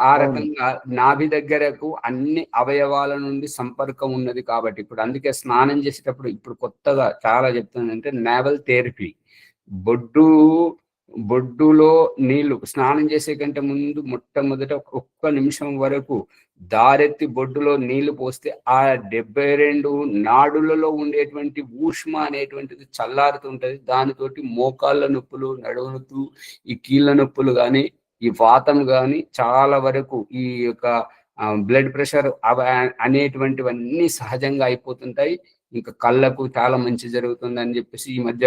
ఆ రకంగా నాభి దగ్గరకు అన్ని అవయవాల నుండి సంపర్కం ఉన్నది. కాబట్టి ఇప్పుడు అందుకే స్నానం చేసేటప్పుడు ఇప్పుడు కొత్తగా చాలా చెప్తుందంటే నేవల్ థెరపీ, బొడ్డులో నీళ్లు స్నానం చేసే కంటే ముందు మొట్టమొదట ఒక్క నిమిషం వరకు దారెత్తి బొడ్డులో నీళ్లు పోస్తే ఆ 72 నాడులలో ఉండేటువంటి ఊష్మ అనేటువంటిది చల్లారుతుంటది. దానితోటి మోకాళ్ళ నొప్పులు, నడుము నొప్పులు, ఈ కీళ్ళ నొప్పులు కానీ, ఈ వాతం కానీ చాలా వరకు ఈ యొక్క బ్లడ్ ప్రెషర్ అనేటువంటివన్నీ సహజంగా అయిపోతుంటాయి. ఇంకా కళ్ళకు చాలా మంచి జరుగుతుంది అని చెప్పేసి ఈ మధ్య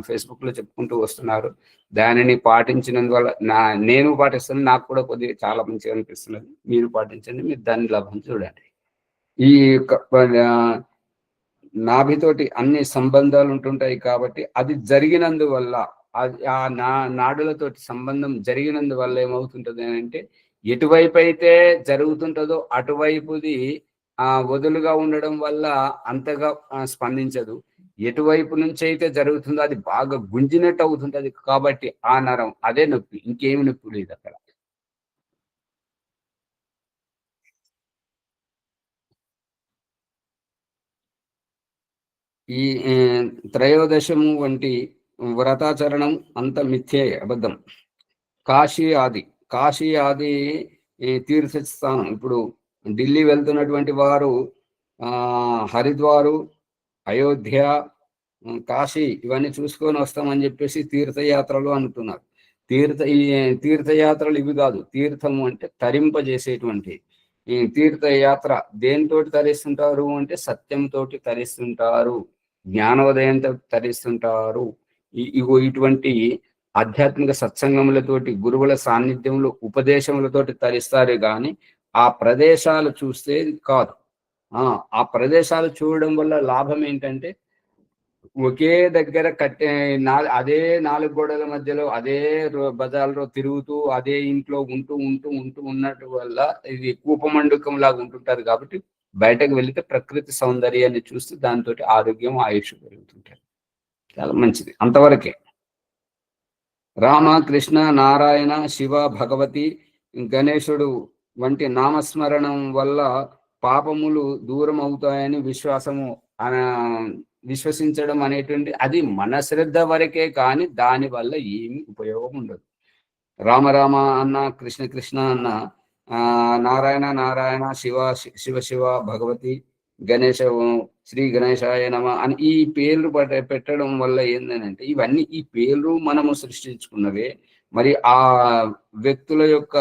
ఫేస్బుక్ లో చెప్పుకుంటూ వస్తున్నారు. దానిని పాటించినందువల్ల నేను పాటిస్తాను, నాకు కూడా కొద్దిగా చాలా మంచిగా అనిపిస్తున్నది. మీరు పాటించండి, మీరు దాని లాభం చూడండి. ఈ నాభితోటి అన్ని సంబంధాలు ఉంటుంటాయి కాబట్టి అది జరిగినందువల్ల ఆ నాడులతోటి సంబంధం జరిగినందువల్ల ఏమవుతుంటది అని అంటే ఎటువైపు అయితే జరుగుతుంటుందో అటువైపుది వదులుగా ఉండడం వల్ల అంతగా స్పందించదు. ఎటువైపు నుంచి అయితే జరుగుతుందో అది బాగా గుంజినట్టు అవుతుంటది. కాబట్టి ఆ నరం అదే నొప్పి, ఇంకేమి నొప్పి లేదు అక్కడ. ఈ త్రయోదశము వంటి వ్రతాచరణం అంత మిథ్యే, అబద్ధం. కాశీ ఆది తీర్థస్థానం. ఇప్పుడు ఢిల్లీ వెళ్తున్నటువంటి వారు హరిద్వారు, అయోధ్య, కాశీ ఇవన్నీ చూసుకొని వస్తామని చెప్పేసి తీర్థయాత్రలు అంటున్నారు. ఈ తీర్థయాత్రలు ఇవి కాదు. తీర్థము అంటే తరింపజేసేటువంటి ఈ తీర్థయాత్ర దేనితోటి తరిస్తుంటారు అంటే సత్యంతో తరిస్తుంటారు, జ్ఞానోదయంతో తరిస్తుంటారు. ఇటువంటి ఆధ్యాత్మిక సత్సంగములతోటి, గురువుల సాన్నిధ్యంలో ఉపదేశములతోటి తరిస్తారు, కానీ ఆ ప్రదేశాలు చూస్తే కాదు. ఆ ప్రదేశాలు చూడడం వల్ల లాభం ఏంటంటే ఒకే దగ్గర అదే 4 గోడల మధ్యలో అదే బజార్లో తిరుగుతూ అదే ఇంట్లో ఉన్నట్టు వల్ల ఇది కూపమండుకం లాగా ఉంటుంటారు. కాబట్టి బయటకు వెళితే ప్రకృతి సౌందర్యాన్ని చూస్తూ దాంతో ఆరోగ్యం, ఆయుష్ పెరుగుతుంటారు. చాలా మంచిది. అంతవరకే. రామ, కృష్ణ, నారాయణ, శివ, భగవతి, గణేశుడు వంటి నామస్మరణం వల్ల పాపములు దూరం అవుతాయని విశ్వసించడం అనేటువంటి అది మన శ్రద్ధ వరకే, కానీ దాని వల్ల ఏమి ఉపయోగం ఉండదు. రామ రామ అన్న, కృష్ణ కృష్ణ అన్న, నారాయణ నారాయణ, శివ శివ, భగవతి, గణేశ, శ్రీ గణేశాయ నమ అని ఈ పేర్లు పెట్టడం వల్ల ఏంటంటే ఇవన్నీ ఈ పేర్లు మనము సృష్టించుకున్నవే. మరి ఆ వ్యక్తుల యొక్క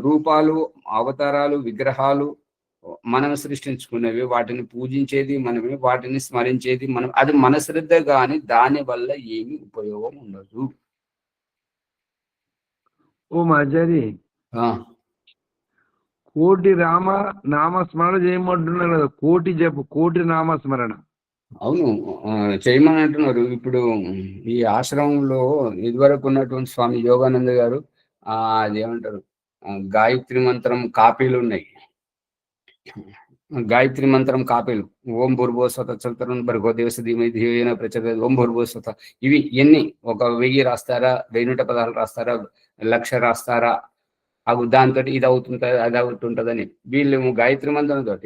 రూపాలు, అవతారాలు, విగ్రహాలు మనం సృష్టించుకున్నవి. వాటిని పూజించేది మనమే, వాటిని స్మరించేది మనం. అది మన శ్రద్ధ, కానీ దాని వల్ల ఏమి ఉపయోగం ఉండదు. ఓ మాచారి, కోటి రామ నామస్మరణ చేయమంటున్నారు కదా, కోటి నామస్మరణ. అవును, చేయమని అంటున్నారు. ఇప్పుడు ఈ ఆశ్రమంలో ఇదివరకు ఉన్నటువంటి స్వామి యోగానంద గారు అదేమంటారు, గాయత్రి మంత్రం కాపీలు ఉన్నాయి. గాయత్రి మంత్రం కాపీలు, ఓం భూర్భువస్వత చతురం భర్గో దేవస్య ధీమహి ధియో యో నః ప్రచోదయాత్, ఓం భూర్భువస్వత. ఇవి ఎన్ని, ఒక 1000 రాస్తారా, 1116 రాస్తారా, 1,00,000 రాస్తారా, దాంతో ఇది అవుతుంటది, అది అవుతుంటదని వీళ్ళు గాయత్రి మంత్రంతో.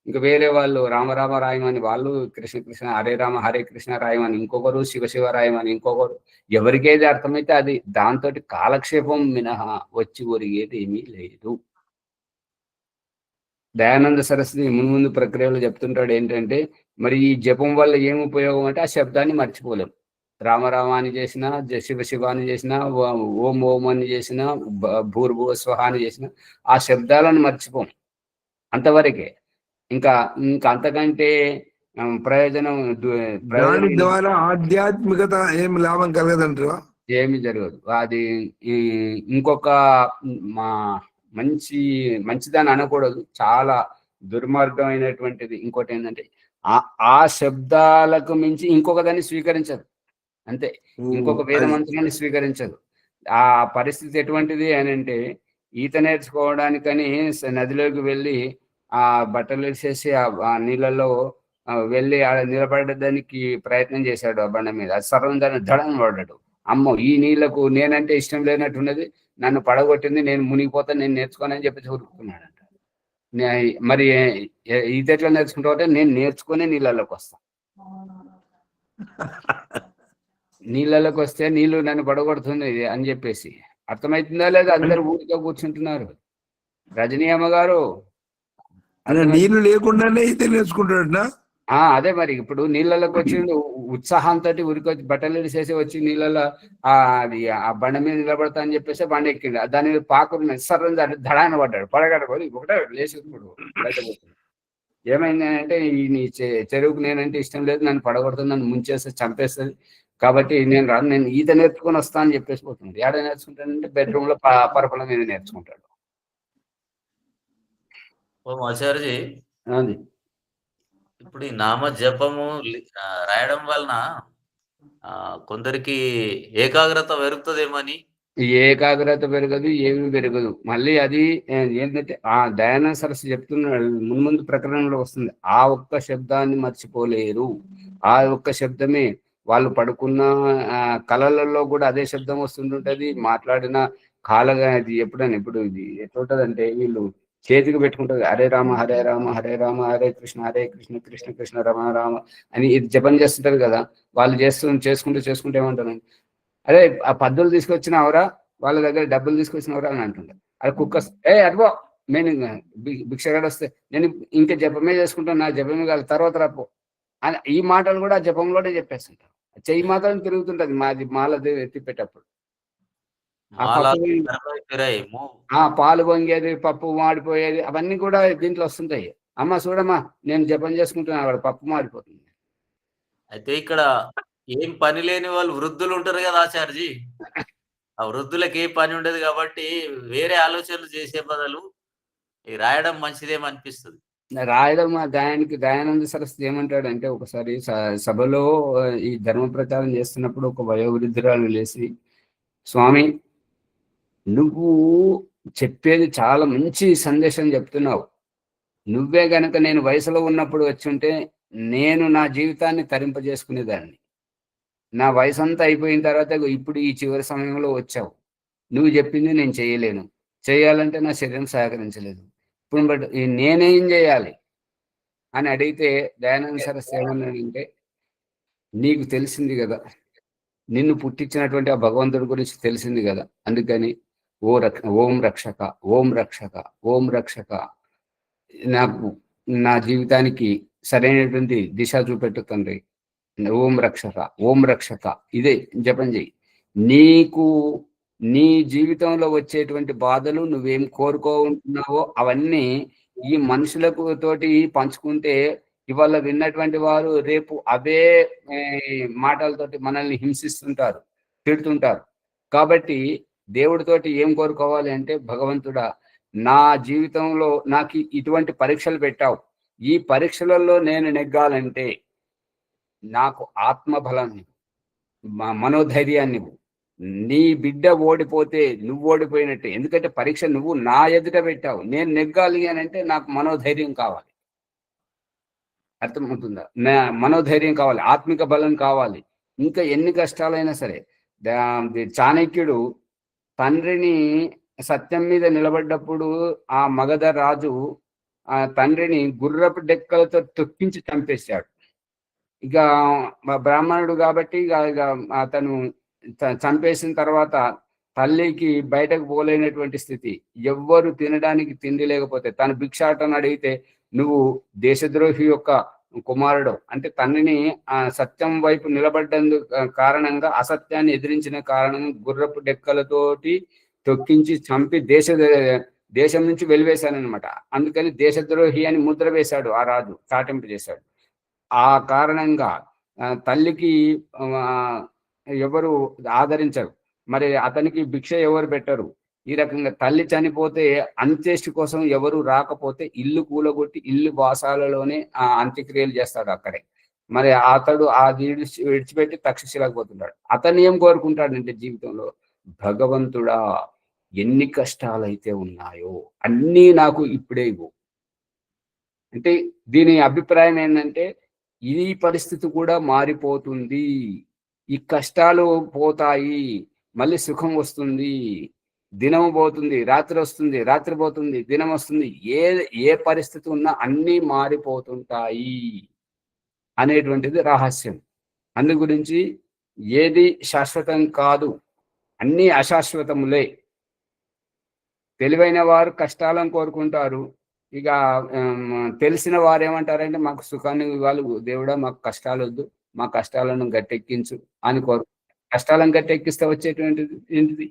ఇంకా వేరే వాళ్ళు రామరామ రాయమని వాళ్ళు, కృష్ణ కృష్ణ హరే రామ హరే కృష్ణ రాయమని ఇంకొకరు, శివ శివ రాయమని ఇంకొకరు. ఎవరికేది అర్థమైతే అది, దాంతో కాలక్షేపం మినహా వచ్చి ఒరిగేది ఏమీ లేదు. దయానంద సరస్వతి ముందు ప్రక్రియలో చెప్తుంటాడు ఏంటంటే, మరి ఈ జపం వల్ల ఏం ఉపయోగం అంటే ఆ శబ్దాన్ని మర్చిపోలేం. రామరామ అని చేసినా, శివ శివ అని చేసినా, ఓం ఓం అని చేసినా, భూర్భువ స్వహ అని చేసినా ఆ శబ్దాలను మర్చిపోం. అంతవరకే. ఇంకా అంతకంటే ప్రయోజనం దాని ప్రయోజనం ద్వారా ఆధ్యాత్మికత ఏం లాభం కలగదంటారా? ఏమి జరగదు. అది ఇంకొక మా మంచిదని అనకూడదు, చాలా దుర్మార్గమైనటువంటిది. ఇంకోటి ఏంటంటే ఆ శబ్దాలకు మించి ఇంకొక దాన్ని స్వీకరించదు, అంతే. ఇంకొక వేద మంత్రాన్ని స్వీకరించదు. ఆ పరిస్థితి ఎటువంటిది అని అంటే, ఈత నేర్చుకోవడానికని నదిలోకి వెళ్ళి ఆ బట్టలు వేసేసి ఆ నీళ్ళలో వెళ్ళి ఆడ నిలబడడానికి ప్రయత్నం చేశాడు ఆ బండ మీద. అది సర్వం దాన్ని దడని పడ్డాడు. అమ్మో, ఈ నీళ్లకు నేనంటే ఇష్టం లేనట్టున్నది, నన్ను పడగొట్టింది, నేను మునిగిపోతాను, నేను నేర్చుకోనని చెప్పేసి ఊరుకున్నాడంట. మరి ఈత ఎట్లా నేర్చుకుంటావు అంటే, నేను నేర్చుకునే నీళ్ళలోకి వస్తాను. నీళ్ళలోకి వస్తే నీళ్లు నన్ను పడగొడుతుంది అని చెప్పేసి. అర్థమవుతుందా లేదా? అందరు ఊరిగా కూర్చుంటున్నారు. రజనీ అమ్మగారు, నీళ్లు లేకుండానే ఈత నేర్చుకుంటాడు. అదే మరి. ఇప్పుడు నీళ్ళలోకి వచ్చి ఉత్సాహంతో ఉరికొచ్చి బట్టలు వేసేసి వచ్చి నీళ్ళలో అది ఆ బండ మీద నిలబడతా అని చెప్పేసి బండ ఎక్కింది. దాని మీద పాకురు సర్రం దడాన పడ్డాడు. పడగడబడి ఒకటే లేచి బయటపోతుంది. ఏమైంది అంటే, ఈ నీ చెరువుకు నేనంటే ఇష్టం లేదు, నన్ను పడగొడుతుంది, నన్ను ముంచేస్తుంది, చంపేస్తుంది, కాబట్టి నేను రాను, నేను ఈత నేర్చుకొని వస్తా అని చెప్పేసి పోతుంది. ఏడ నేర్చుకుంటాడంటే బెడ్రూమ్ లో పరపల మీద నేర్చుకుంటాడు. ఆచార్యజీ, అది ఇప్పుడు ఈ నామ జపము రాయడం వలన కొందరికి ఏకాగ్రత పెరుగుతుందేమని. ఏకాగ్రత పెరగదు, ఏమీ పెరగదు. మళ్ళీ అది ఏంటంటే ఆ దయానంద సరస్సు చెప్తున్నాడు, ముందు ప్రకరణలో వస్తుంది, ఆ ఒక్క శబ్దాన్ని మర్చిపోలేరు. ఆ ఒక్క శబ్దమే వాళ్ళు పడుకున్న కళలలో కూడా అదే శబ్దం వస్తుంటుంటది. మాట్లాడిన కాలగా అది ఎప్పుడని ఇప్పుడు ఇది ఎట్లుంటదంటే, వీళ్ళు చేతికి పెట్టుకుంటారు, హరే రామ హరే రామ హరే రామ హరే కృష్ణ కృష్ణ కృష్ణ రమ రామ అని ఇది జపం చేస్తుంటారు కదా. వాళ్ళు చేసుకుంటూ ఏమంటారు, అదే ఆ పద్దులు తీసుకొచ్చినవరా, వాళ్ళ దగ్గర డబ్బులు తీసుకొచ్చినవరా అని అంటుంటారు. అది కుక్క అదిగో నేను భిక్షగాడు వస్తే నేను ఇంకా జపమే చేసుకుంటాను, నా జపమే కాదు, తర్వాత రాపో అని ఈ మాటలు కూడా జపంలోనే చెప్పేస్తుంటారు. చెయ్యి మాత్రం తిరుగుతుంటది మాల ఎత్తిపెట్టేటప్పుడు. పాలు పొంగేది, పప్పు మాడిపోయేది, అవన్నీ కూడా దీంట్లో వస్తుంటాయి. అమ్మ చూడమ్మా, నేను జపం చేసుకుంటున్నా, వాడు పప్పు మాడిపోతుంది. అయితే ఇక్కడ ఏం పని లేని వాళ్ళు వృద్ధులు ఉంటారు కదా ఆచార్యజీ, ఆ వృద్ధులకు ఏ పని ఉండదు కాబట్టి వేరే ఆలోచనలు చేసే బదులు రాయడం మంచిదేమనిపిస్తుంది. రాయడం దయానంద సరస్వతి ఏమంటాడంటే, ఒకసారి సభలో ఈ ధర్మ ప్రచారం చేస్తున్నప్పుడు ఒక వయోవృద్ధురాలు లేచి, స్వామి నువ్వు చెప్పేది చాలా మంచి సందేశం చెప్తున్నావు, నువ్వే గనక నేను వయసులో ఉన్నప్పుడు వచ్చుంటే నేను నా జీవితాన్ని తరింపజేసుకునేదాన్ని, నా వయసు అంతా అయిపోయిన తర్వాత ఇప్పుడు ఈ చివరి సమయంలో వచ్చావు, నువ్వు చెప్పింది నేను చేయలేను, చేయాలంటే నా శరీరం సహకరించలేదు, ఇప్పుడు బట్ నేనేం చేయాలి అని అడిగితే దయానంద సరస్వతి ఏమన్నాడంటే, నీకు తెలిసింది కదా, నిన్ను పుట్టించినటువంటి ఆ భగవంతుడి గురించి తెలిసింది కదా, అందుకని ఓం రక్షక ఓం రక్షక ఓం రక్షక, నాకు నా జీవితానికి సరైనటువంటి దిశ చూపెట్టు తండ్రి, ఓం రక్షక ఓం రక్షక, ఇదే జపం చెయ్యి. నీకు నీ జీవితంలో వచ్చేటువంటి బాధలు, నువ్వేం కోరుకుంటున్నావో అవన్నీ ఈ మనుషులకు తోటి పంచుకుంటే, ఇవాళ విన్నటువంటి వారు రేపు అవే మాటలతోటి మనల్ని హింసిస్తుంటారు, తిడుతుంటారు. కాబట్టి దేవుడితోటి ఏం కోరుకోవాలి అంటే, భగవంతుడా, నా జీవితంలో నాకు ఇటువంటి పరీక్షలు పెట్టావు, ఈ పరీక్షలలో నేను నెగ్గాలంటే నాకు ఆత్మబలాన్ని, మనోధైర్యాన్ని, నీ బిడ్డ ఓడిపోతే నువ్వు ఓడిపోయినట్టే, ఎందుకంటే పరీక్ష నువ్వు నా ఎదుట పెట్టావు, నేను నెగ్గాలి అని అంటే నాకు మనోధైర్యం కావాలి. అర్థమవుతుందా? నా మనోధైర్యం కావాలి, ఆత్మిక బలం కావాలి. ఇంకా ఎన్ని కష్టాలైనా సరే. చాణక్యుడు తండ్రిని సత్యం మీద నిలబడ్డప్పుడు ఆ మగధ రాజు ఆ తండ్రిని గుర్రపు డెక్కలతో తొక్కించి చంపేశాడు. ఇక బ్రాహ్మణుడు కాబట్టి ఇక అతను చంపేసిన తర్వాత తల్లికి బయటకు పోలేనటువంటి స్థితి, ఎవ్వరు తినడానికి తిండి లేకపోతే తను భిక్షాటన అడిగితే, నువ్వు దేశద్రోహి యొక్క కుమారుడు అంటే తండ్రిని ఆ సత్యం వైపు నిలబడ్డందుకు కారణంగా అసత్యాన్ని ఎదిరించిన కారణం గుర్రపు డెక్కలతోటి తొక్కించి చంపి దేశం నుంచి వెలివేశానమాట. అందుకని దేశద్రోహి అని ముద్ర వేశాడు ఆ రాజు, చాటింపు చేశాడు. ఆ కారణంగా తల్లికి ఎవరు ఆదరించరు, మరి అతనికి భిక్ష ఎవరు పెట్టరు. ఈ రకంగా తల్లి చనిపోతే అంత్యేష్టి కోసం ఎవరు రాకపోతే ఇల్లు కూలగొట్టి ఇల్లు వాసాలలోనే అంత్యక్రియలు చేస్తాడు అక్కడే. మరి అతడు అది విడిచిపెట్టి తక్షశిలకు పోతుంటాడు. అతను ఏం కోరుకుంటాడంటే జీవితంలో, భగవంతుడా ఎన్ని కష్టాలైతే ఉన్నాయో అన్నీ నాకు ఇప్పుడే ఇవ్వు. అంటే దీని అభిప్రాయం ఏంటంటే ఈ పరిస్థితి కూడా మారిపోతుంది, ఈ కష్టాలు పోతాయి, మళ్ళీ సుఖం వస్తుంది, దినం పోతుంది, రాత్రి వస్తుంది, రాత్రి పోతుంది, దినం వస్తుంది, ఏ పరిస్థితి ఉన్నా అన్నీ మారిపోతుంటాయి అనేటువంటిది రహస్యం. అందు గురించి ఏది శాశ్వతం కాదు, అన్నీ అశాశ్వతములే. తెలివైన వారు కష్టాలను కోరుకుంటారు. ఇక తెలిసిన వారు ఏమంటారంటే మాకు సుఖాన్ని ఇవ్వాలి దేవుడా, మాకు కష్టాలు వద్దు, మా కష్టాలను గట్టెక్కించు అని కోరు. కష్టాలను గట్టెక్కిస్తే వచ్చేటువంటిది ఏంటిది?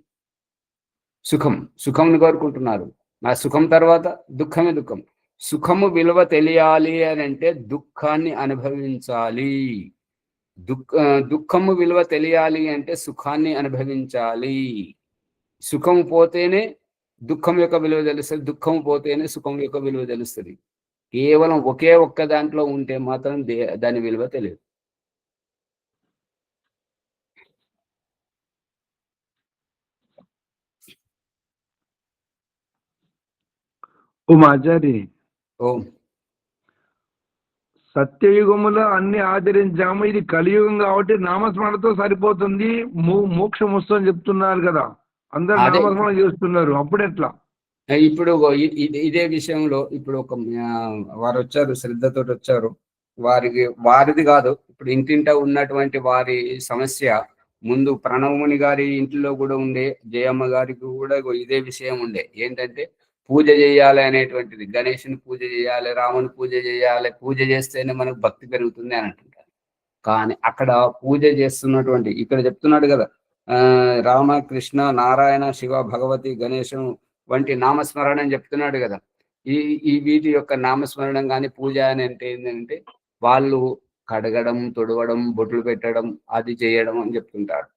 సుఖం. సుఖంని కోరుకుంటున్నారు. ఆ సుఖం తర్వాత దుఃఖమే దుఃఖం. సుఖము విలువ తెలియాలి అని అంటే దుఃఖాన్ని అనుభవించాలి. దుఃఖము విలువ తెలియాలి అంటే సుఖాన్ని అనుభవించాలి. సుఖం పోతేనే దుఃఖం యొక్క విలువ తెలుస్తుంది, దుఃఖం పోతేనే సుఖం యొక్క విలువ తెలుస్తుంది. కేవలం ఒకే ఒక్క దాంట్లో ఉంటే మాత్రం దాని విలువ తెలియదు. ఆచార్య, ఓం సత్యయుగములో అన్ని ఆచరించాము, ఇది కలియుగం కాబట్టి నామస్మరణతో సరిపోతుంది, మోక్షం వస్తుందని చెప్తున్నారు కదా, అందరు నామస్మరణ చేస్తున్నారు, అప్పుడు ఎట్లా? ఇప్పుడు ఇదే విషయంలో ఇప్పుడు ఒక వారు వచ్చారు, శ్రద్ధతో వచ్చారు. వారిది కాదు, ఇప్పుడు ఇంటింట ఉన్నటువంటి వారి సమస్య. ముందు ప్రణవముని గారి ఇంట్లో కూడా ఉండే, జయమ్మ గారికి కూడా ఇదే విషయం ఉండే. ఏంటంటే పూజ చేయాలి అనేటువంటిది, గణేషుని పూజ చేయాలి, రాముని పూజ చేయాలి, పూజ చేస్తేనే మనకు భక్తి పెరుగుతుంది అని అంటుంటారు. కానీ అక్కడ పూజ చేస్తున్నటువంటి, ఇక్కడ చెప్తున్నాడు కదా, రామ, కృష్ణ, నారాయణ, శివ, భగవతి, గణేశం వంటి నామస్మరణ అని చెప్తున్నాడు కదా. ఈ వీటి యొక్క నామస్మరణం కానీ పూజ అని అంటే ఏంటంటే వాళ్ళు కడగడం, తొడవడం, బొట్లు పెట్టడం, అది చేయడం అని చెప్తుంటారు.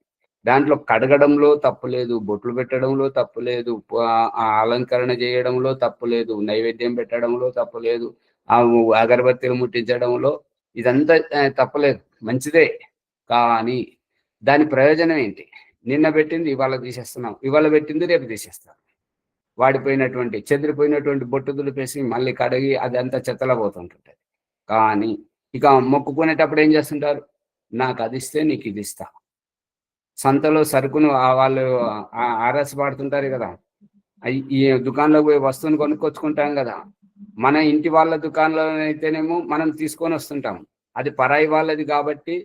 దాంట్లో కడగడంలో తప్పు లేదు, బొట్లు పెట్టడంలో తప్పు లేదు, అలంకరణ చేయడంలో తప్పు లేదు, నైవేద్యం పెట్టడంలో తప్పు లేదు, అగరబత్తీలు ముట్టించడంలో ఇదంతా తప్పలేదు, మంచిదే. కానీ దాని ప్రయోజనం ఏంటి? నిన్న పెట్టింది ఇవాళ తీసేస్తున్నాం, ఇవాళ పెట్టింది రేపు తీసేస్తాం. వాడిపోయినటువంటి, చెదిరిపోయినటువంటి బొట్టు దులిపేసి మళ్ళీ కడిగి అదంతా చెత్తలా పోతుంటుంది. కానీ ఇక మొక్కుకునేటప్పుడు ఏం చేస్తుంటారు? నాకు అది ఇస్తే నీకు ఇది ఇస్తా. సంతలో సరుకును వాళ్ళు ఆర్ఎస్ పాడుతుంటారు కదా, ఈ దుకాణంలోకి పోయి వస్తువుని కొనుక్కొచ్చుకుంటాం కదా. మన ఇంటి వాళ్ళ దుకాణంలో అయితేనేమో మనం తీసుకొని వస్తుంటాం, అది పరాయి వాళ్ళది కాబట్టి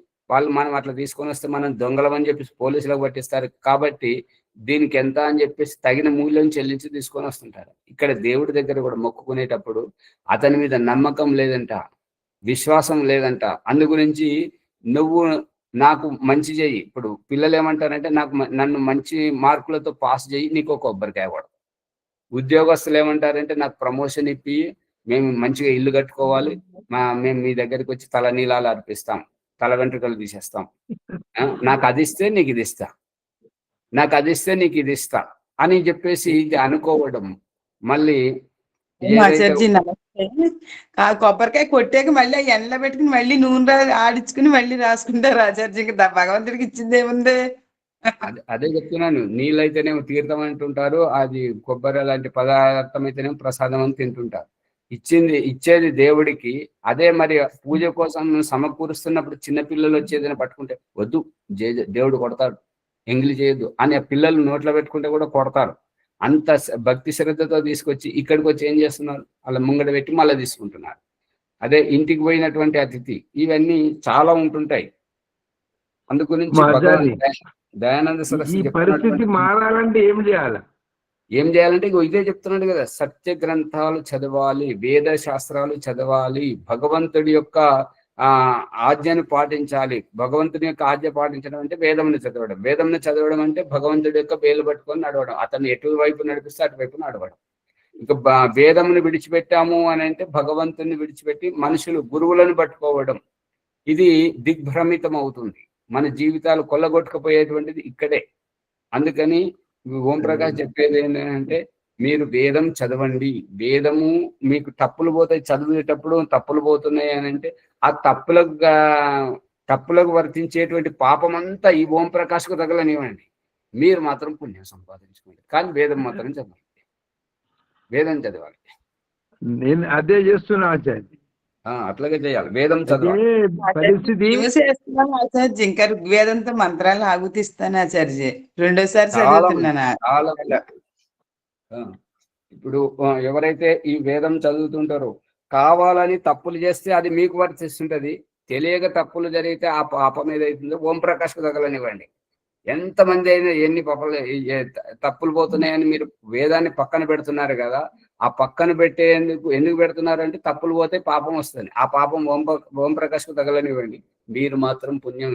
మనం అట్లా తీసుకొని వస్తే మనం దొంగలం అని చెప్పేసి పోలీసులకు పట్టిస్తారు. కాబట్టి దీనికి ఎంత అని చెప్పేసి తగిన మూల్యం చెల్లించి తీసుకొని వస్తుంటారు. ఇక్కడ దేవుడి దగ్గర కూడా మొక్కుకునేటప్పుడు అతని మీద నమ్మకం లేదంట, విశ్వాసం లేదంట. అందు గురించి నువ్వు నాకు మంచి చెయ్యి. ఇప్పుడు పిల్లలు ఏమంటారంటే నన్ను మంచి మార్కులతో పాస్ చేయి, నీకు ఒక కొబ్బరికాయ కూడా. ఉద్యోగస్తులు ఏమంటారంటే నాకు ప్రమోషన్ ఇప్పి, మేము మంచిగా ఇల్లు కట్టుకోవాలి, మేము మీ దగ్గరికి వచ్చి తల నీలాలు అర్పిస్తాం, తల వెంట్రుకలు తీసేస్తాం, నాకు అది ఇస్తే నీకు ఇది ఇస్తా, నాకు అది ఇస్తే నీకు ఇది ఇస్తా అని చెప్పేసి ఇది అనుకోవడం. మళ్ళీ కొబ్బరికాయ కొట్టాక మళ్ళీ ఎండలో పెట్టుకుని మళ్ళీ నూనె ఆడించుకుని మళ్ళీ రాసుకుంటారు ఆచార్య. ఇంకా భగవంతుడికి ఇచ్చింది ఏముంది? అదే చెప్తున్నాను, నీళ్ళైతేనేమో తీర్థం అంటుంటారు, అది కొబ్బరి లాంటి పదార్థం అయితేనేమో ప్రసాదం అని తింటుంటారు. ఇచ్చేది దేవుడికి. అదే మరి పూజ కోసం సమకూరుస్తున్నప్పుడు చిన్నపిల్లలు వచ్చేదని పట్టుకుంటే వద్దు, దేవుడు కొడతాడు, ఎంగిలి చేయొద్దు అని ఆ పిల్లలు నోట్లో పెట్టుకుంటే కూడా కొడతారు. అంత భక్తి శ్రద్ధతో తీసుకొచ్చి ఇక్కడికి వచ్చి ఏం చేస్తున్నారు? అలా ముంగడ పెట్టి మళ్ళీ తీసుకుంటున్నారు. అదే ఇంటికి పోయినటువంటి అతిథి, ఇవన్నీ చాలా ఉంటుంటాయి. అందుగురించి దయానంద సరస్వతి పరిస్థితి మారాలంటే ఏం చేయాలంటే ఇదే చెప్తున్నాడు కదా, సత్య గ్రంథాలు చదవాలి, వేద శాస్త్రాలు చదవాలి, భగవంతుడి యొక్క ఆజ్ఞను పాటించాలి. భగవంతుని యొక్క ఆజ్ఞ పాటించడం అంటే వేదంని చదవడం, వేదంని చదవడం అంటే భగవంతుడి యొక్క వేలు పట్టుకొని నడవడం, అతన్ని ఎటువైపు నడిపిస్తే అటువైపు నడవడం. ఇంకా వేదమును విడిచిపెట్టాము అని అంటే భగవంతుని విడిచిపెట్టి మనుషులు గురువులను పట్టుకోవడం. ఇది దిగ్భ్రమితం అవుతుంది. మన జీవితాలు కొల్లగొట్టుకుపోయేటువంటిది ఇక్కడే. అందుకని ఓం ప్రకాష్ చెప్పేది ఏంటంటే, మీరు వేదం చదవండి. వేదము మీకు తప్పులు పోతాయి, చదివేటప్పుడు తప్పులు పోతున్నాయి అని అంటే ఆ తప్పులకు వర్తించేటువంటి పాపం అంతా ఈ ఓం ప్రకాష్కు తగలనివ్వండి. మీరు మాత్రం పుణ్యం సంపాదించుకోండి. కానీ వేదం మాత్రం చదవండి. వేదం చదవాలి. నేను అదే చేస్తున్నా ఆచార్య. అట్లాగే చేయాలి. వేదం చదవాలి. పరిస్థితి చేస్తున్నాను ఆచార్య. ఇంకా ఋగ్వేదంతో మంత్రాలు ఆగుతిస్తాను ఆచార్య. రెండోసారి చదువుతున్నాను. చాలా ఇప్పుడు ఎవరైతే ఈ వేదం చదువుతుంటారో కావాలని తప్పులు చేస్తే అది మీకు వర్తిస్తుంటది. తెలియక తప్పులు జరిగితే ఆ పాపం ఏదైతుందో ఓం ప్రకాష్కు తగలనివ్వండి. ఎంతమంది అయినా ఎన్ని పాపలు తప్పులు పోతున్నాయని మీరు వేదాన్ని పక్కన పెడుతున్నారు కదా, ఆ పక్కన ఎందుకు పెడుతున్నారు అంటే తప్పులు పోతే పాపం వస్తుంది. ఆ పాపం ఓం ప్రకాష్కు తగలనివ్వండి. మీరు మాత్రం పుణ్యం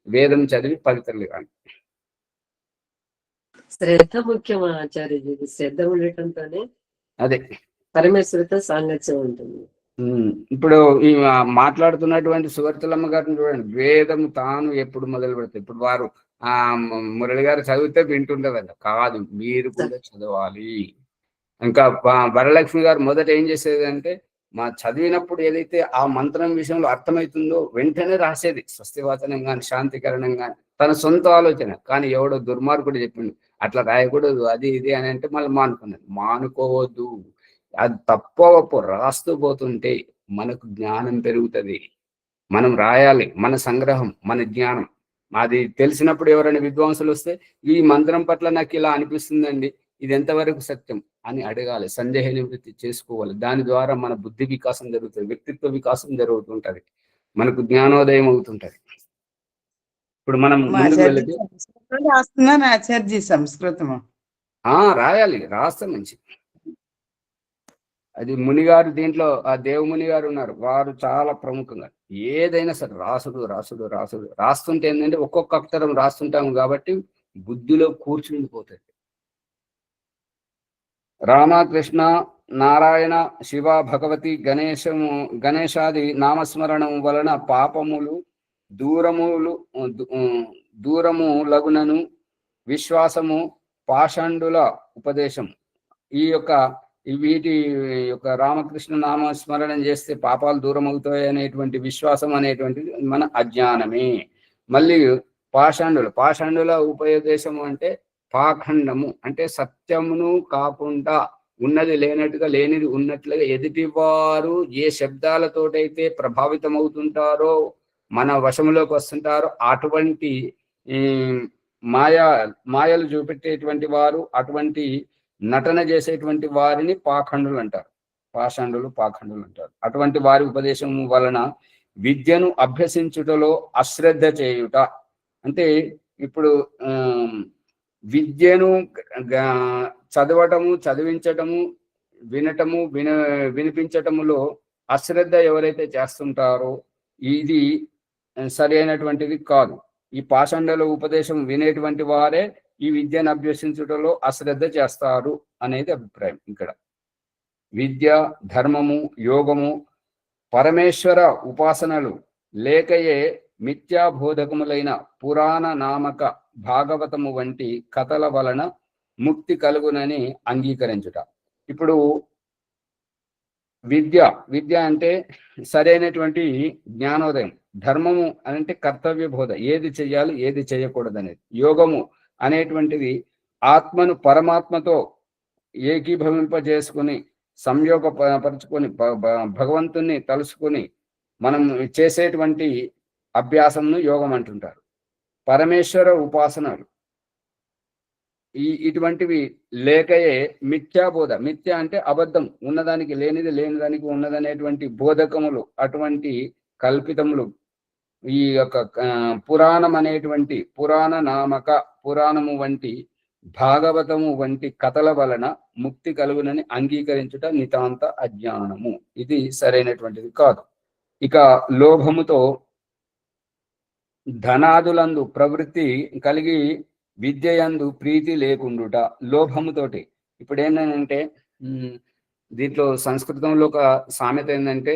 వేదం చదివి పవిత్రులు కానీ. శ్రద్ధ ముఖ్యం ఆచార్యజీ. శ్రద్ధ ఉండటంతోనే అదే పరమేశ్వరితో సాంగత్యం ఉంటుంది. ఇప్పుడు ఈ మాట్లాడుతున్నటువంటి సువర్తలమ్మ గారిని చూడండి. వేదం తాను ఎప్పుడు మొదలు పెడతాయి. ఇప్పుడు వారు మురళి గారు చదివితే వింటుండదంట. కాదు, మీరు కూడా చదవాలి. ఇంకా వరలక్ష్మి గారు మొదట ఏం చేసేది అంటే, మా చదివినప్పుడు ఏదైతే ఆ మంత్రం విషయంలో అర్థమవుతుందో వెంటనే రాసేది. స్వస్తివాచనం కానీ శాంతికరణం కానీ తన సొంత ఆలోచన. కానీ ఎవడో దుర్మార్గుడు చెప్పిండు అట్లా రాయకూడదు అది ఇది అని అంటే మళ్ళీ మానుకోవద్దు. అది తప్ప రాస్తూ పోతుంటే మనకు జ్ఞానం పెరుగుతుంది. మనం రాయాలి. మన సంగ్రహం, మన జ్ఞానం అది తెలిసినప్పుడు ఎవరైనా విద్వాంసులు వస్తే ఈ మంత్రం పట్ల నాకు ఇలా అనిపిస్తుందండి, ఇది ఎంతవరకు సత్యం అని అడగాలి. సందేహ నివృత్తి చేసుకోవాలి. దాని ద్వారా మన బుద్ధి వికాసం జరుగుతుంది, వ్యక్తిత్వ వికాసం జరుగుతుంటది, మనకు జ్ఞానోదయం అవుతుంటది. ఇప్పుడు మనం రాస్తున్నాను ఆచార్య సంస్కృతము. రాయాలి, రాస్తే మంచి. అది మునిగారు, దీంట్లో ఆ దేవుముని గారు ఉన్నారు, వారు చాలా ప్రముఖంగా ఏదైనా సరే రాస్తుంటే ఏంటంటే ఒక్కొక్క అక్షరం రాస్తుంటాము కాబట్టి బుద్ధిలో కూర్చుండిపోతుంది. రామకృష్ణ నారాయణ శివ భగవతి గణేశాది నామస్మరణం వలన పాపములు దూరము లగునను విశ్వాసము పాషండుల ఉపదేశం. వీటి యొక్క రామకృష్ణ నామస్మరణం చేస్తే పాపాలు దూరం అవుతాయి అనేటువంటి విశ్వాసం అనేటువంటిది మన అజ్ఞానమే. మళ్ళీ పాషండుల ఉపదేశము అంటే పాఖండము అంటే సత్యమును కాకుండా ఉన్నది లేనట్టుగా లేనిది ఉన్నట్లుగా ఎదుటివారు ఏ శబ్దాలతోటైతే ప్రభావితం అవుతుంటారో మన వశంలోకి వస్తుంటారో అటువంటి మాయలు చూపెట్టేటువంటి వారు, అటువంటి నటన చేసేటువంటి వారిని పాఖండులు అంటారు. పాషండులు అంటారు. అటువంటి వారి ఉపదేశం వలన విద్యను అభ్యసించుటలో అశ్రద్ధ చేయుట. అంటే ఇప్పుడు విద్యను చదివించటము, వినిపించటములో అశ్రద్ధ ఎవరైతే చేస్తుంటారో ఇది సరైనటువంటిది కాదు. ఈ పాషండుల ఉపదేశం వినేటువంటి వారే ఈ విద్యను అభ్యసించుటలో అశ్రద్ధ చేస్తారు అనేది అభిప్రాయం. ఇక్కడ విద్య, ధర్మము, యోగము, పరమేశ్వర ఉపాసనలు లేకయే మిథ్యాబోధకములైన పురాణ నామక భాగవతము వంటి కథల వలన ముక్తి కలుగునని అంగీకరించుట. ఇప్పుడు విద్య అంటే సరైనటువంటి జ్ఞానోదయం. ధర్మము అంటే కర్తవ్య బోధ, ఏది చెయ్యాలి ఏది చేయకూడదు అనేది. యోగము అనేటువంటిది ఆత్మను పరమాత్మతో ఏకీభవింపజేసుకుని సంయోగపరుచుకొని భగవంతుణ్ణి తలుసుకుని మనం చేసేటువంటి అభ్యాసంను యోగం అంటుంటారు. పరమేశ్వర ఉపాసనలు ఇటువంటివి లేకయే మిథ్యాబోధ. మిథ్య అంటే అబద్ధం, ఉన్నదానికి లేనిది, లేనిదానికి ఉన్నదనేటువంటి బోధకములు, అటువంటి కల్పితములు ఈ యొక్క పురాణం అనేటువంటి పురాణము వంటి భాగవతము వంటి కథల వలన ముక్తి కలుగునని అంగీకరించుట నితాంత అజ్ఞానము. ఇది సరైనటువంటిది కాదు. ఇక లోభముతో ధనాదులందు ప్రవృత్తి కలిగి విద్యయందు ప్రీతి లేకుండుట. లోభముతోటి ఇప్పుడు ఏంటంటే దీంట్లో సంస్కృతంలో ఒక సామెత ఏంటంటే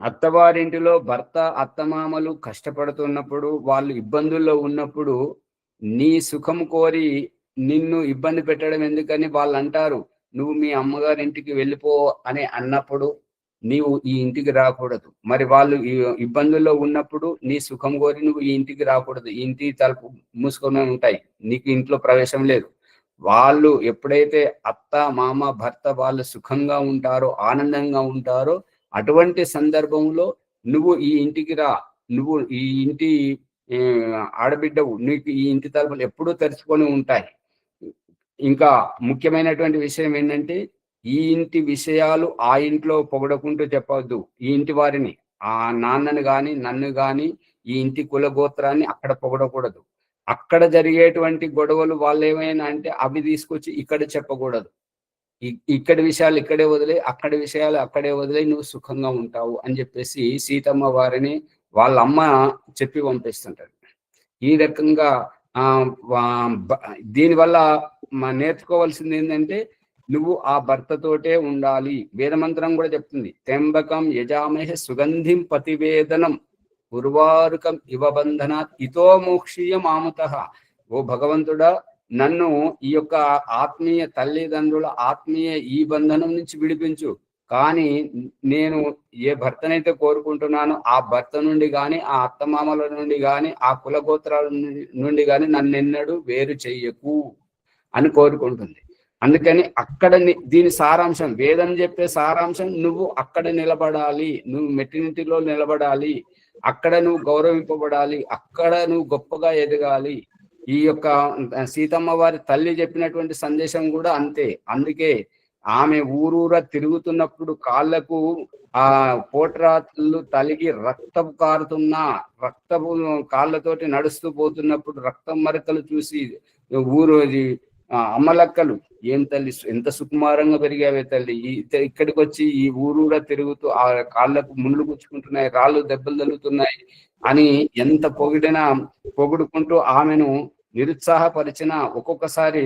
అత్తవారింటిలో భర్త అత్తమామలు కష్టపడుతున్నప్పుడు, వాళ్ళు ఇబ్బందుల్లో ఉన్నప్పుడు నీ సుఖం కోరి నిన్ను ఇబ్బంది పెట్టడం ఎందుకని వాళ్ళు అంటారు. నువ్వు మీ అమ్మగారింటికి వెళ్ళిపో అని అన్నప్పుడు నీవు ఈ ఇంటికి రాకూడదు. మరి వాళ్ళు ఈ ఇబ్బందుల్లో ఉన్నప్పుడు నీ సుఖం కోరి నువ్వు ఈ ఇంటికి రాకూడదు. ఈ ఇంటి తలుపు మూసుకొని ఉంటాయి, నీకు ఇంట్లో ప్రవేశం లేదు. వాళ్ళు ఎప్పుడైతే అత్త మామ భర్త వాళ్ళు సుఖంగా ఉంటారో, ఆనందంగా ఉంటారో, అటువంటి సందర్భంలో నువ్వు ఈ ఇంటికి రా, నువ్వు ఈ ఇంటి ఆడబిడ్డవు, నీకు ఈ ఇంటి తలుపులు ఎప్పుడూ తెరుచుకొని ఉంటాయి. ఇంకా ముఖ్యమైనటువంటి విషయం ఏంటంటే, ఈ ఇంటి విషయాలు ఆ ఇంట్లో పొగడకుంటూ చెప్పవద్దు. ఈ ఇంటి వారిని, ఆ నాన్నను గాని నన్ను గాని ఈ ఇంటి కులగోత్రాన్ని అక్కడ పొగడకూడదు. అక్కడ జరిగేటువంటి గొడవలు వాళ్ళు ఏమైనా అంటే అవి తీసుకొచ్చి ఇక్కడ చెప్పకూడదు. ఇక్కడి విషయాలు ఇక్కడే వదిలే, అక్కడి విషయాలు అక్కడే వదిలే, నువ్వు సుఖంగా ఉంటావు అని చెప్పేసి సీతమ్మ వారిని వాళ్ళ అమ్మ చెప్పి పంపిస్తుంటారు. ఈ రకంగా దీనివల్ల నేర్చుకోవాల్సింది ఏంటంటే, నువ్వు ఆ భర్తతోటే ఉండాలి. వేదమంత్రం కూడా చెప్తుంది, త్ర్యంబకం యజామహే సుగంధిం పతివేదనం ఉర్వారుకం ఇవ బంధనాత్ ఇతో మోక్షీయం ఆముతః. ఓ భగవంతుడా, నన్ను ఈ యొక్క ఆత్మీయ తల్లిదండ్రుల ఆత్మీయ ఈ బంధనం నుంచి విడిపించు. కానీ నేను ఏ భర్తనైతే కోరుకుంటున్నానో ఆ భర్త నుండి కానీ, ఆ అత్తమామల నుండి కానీ, ఆ కులగోత్రాల నుండి కానీ నన్నెన్నడూ వేరు చెయ్యకు అని కోరుకుంటుంది. అందుకని అక్కడ దీని సారాంశం, వేదం చెప్పే సారాంశం, నువ్వు అక్కడ నిలబడాలి, నువ్వు మెట్టినింటిలో నిలబడాలి, అక్కడ నువ్వు గౌరవింపబడాలి, అక్కడ నువ్వు గొప్పగా ఎదగాలి. ఈ యొక్క సీతమ్మ వారి తల్లి చెప్పినటువంటి సందేశం కూడా అంతే. అందుకే ఆమె ఊరూరా తిరుగుతున్నప్పుడు కాళ్ళకు ఆ పోట్రాళ్ళు తలిగి రక్తపు కారుతున్నా, రక్తపు కాళ్ళతోటి నడుస్తూ పోతున్నప్పుడు రక్తం మరకలు చూసి ఊరు అమ్మలక్కలు, ఏం తల్లి ఎంత సుకుమారంగా పెరిగావే తల్లి, ఇక్కడికి వచ్చి ఈ ఊరూరా తిరుగుతూ ఆ కాళ్ళకు ముళ్ళు గుచ్చుకుంటున్నాయి, రాళ్ళు దెబ్బలు తగులుతున్నాయి అని ఎంత పొగుడుకుంటూ ఆమెను నిరుత్సాహపరిచిన, ఒక్కొక్కసారి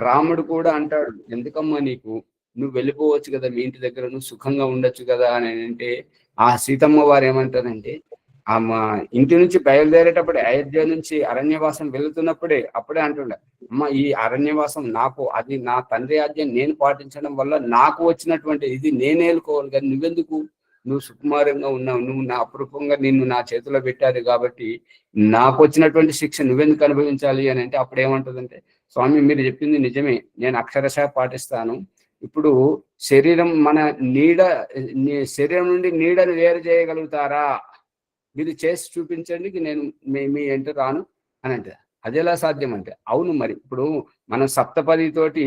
రాముడు కూడా అంటాడు, ఎందుకమ్మా నీకు, నువ్వు వెళ్ళిపోవచ్చు కదా మీ ఇంటి దగ్గర, నువ్వు సుఖంగా ఉండొచ్చు కదా అని అంటే, ఆ సీతమ్మ వారు ఏమంటారంటే, ఆ మా ఇంటి నుంచి బయలుదేరేటప్పుడే, అయోధ్య నుంచి అరణ్యవాసం వెళుతున్నప్పుడే అప్పుడే అంటుండే, అమ్మ ఈ అరణ్యవాసం నాకు, అది నా తండ్రి ఆజ్ఞ నేను పాటించడం వల్ల నాకు వచ్చినటువంటి ఇది నేనే ఏలుకోవాలి కానీ నువ్వెందుకు, నువ్వు సుకుమారంగా ఉన్నావు, నువ్వు నా అపురూపంగా నిన్ను నా చేతిలో పెట్టారు కాబట్టి నాకు వచ్చినటువంటి శిక్ష నువ్వెందుకు అనుభవించాలి అని అంటే, అప్పుడు ఏమంటుందంటే, స్వామి మీరు చెప్పింది నిజమే, నేను అక్షరశః పాటిస్తాను. ఇప్పుడు శరీరం మన శరీరం నుండి నీడను వేరు చేయగలుగుతారా, మీరు చేసి చూపించండి, నేను మీ ఎంట రాను అని అంటే, అది ఎలా సాధ్యం అంటే, అవును మరి ఇప్పుడు మనం సప్తపది తోటి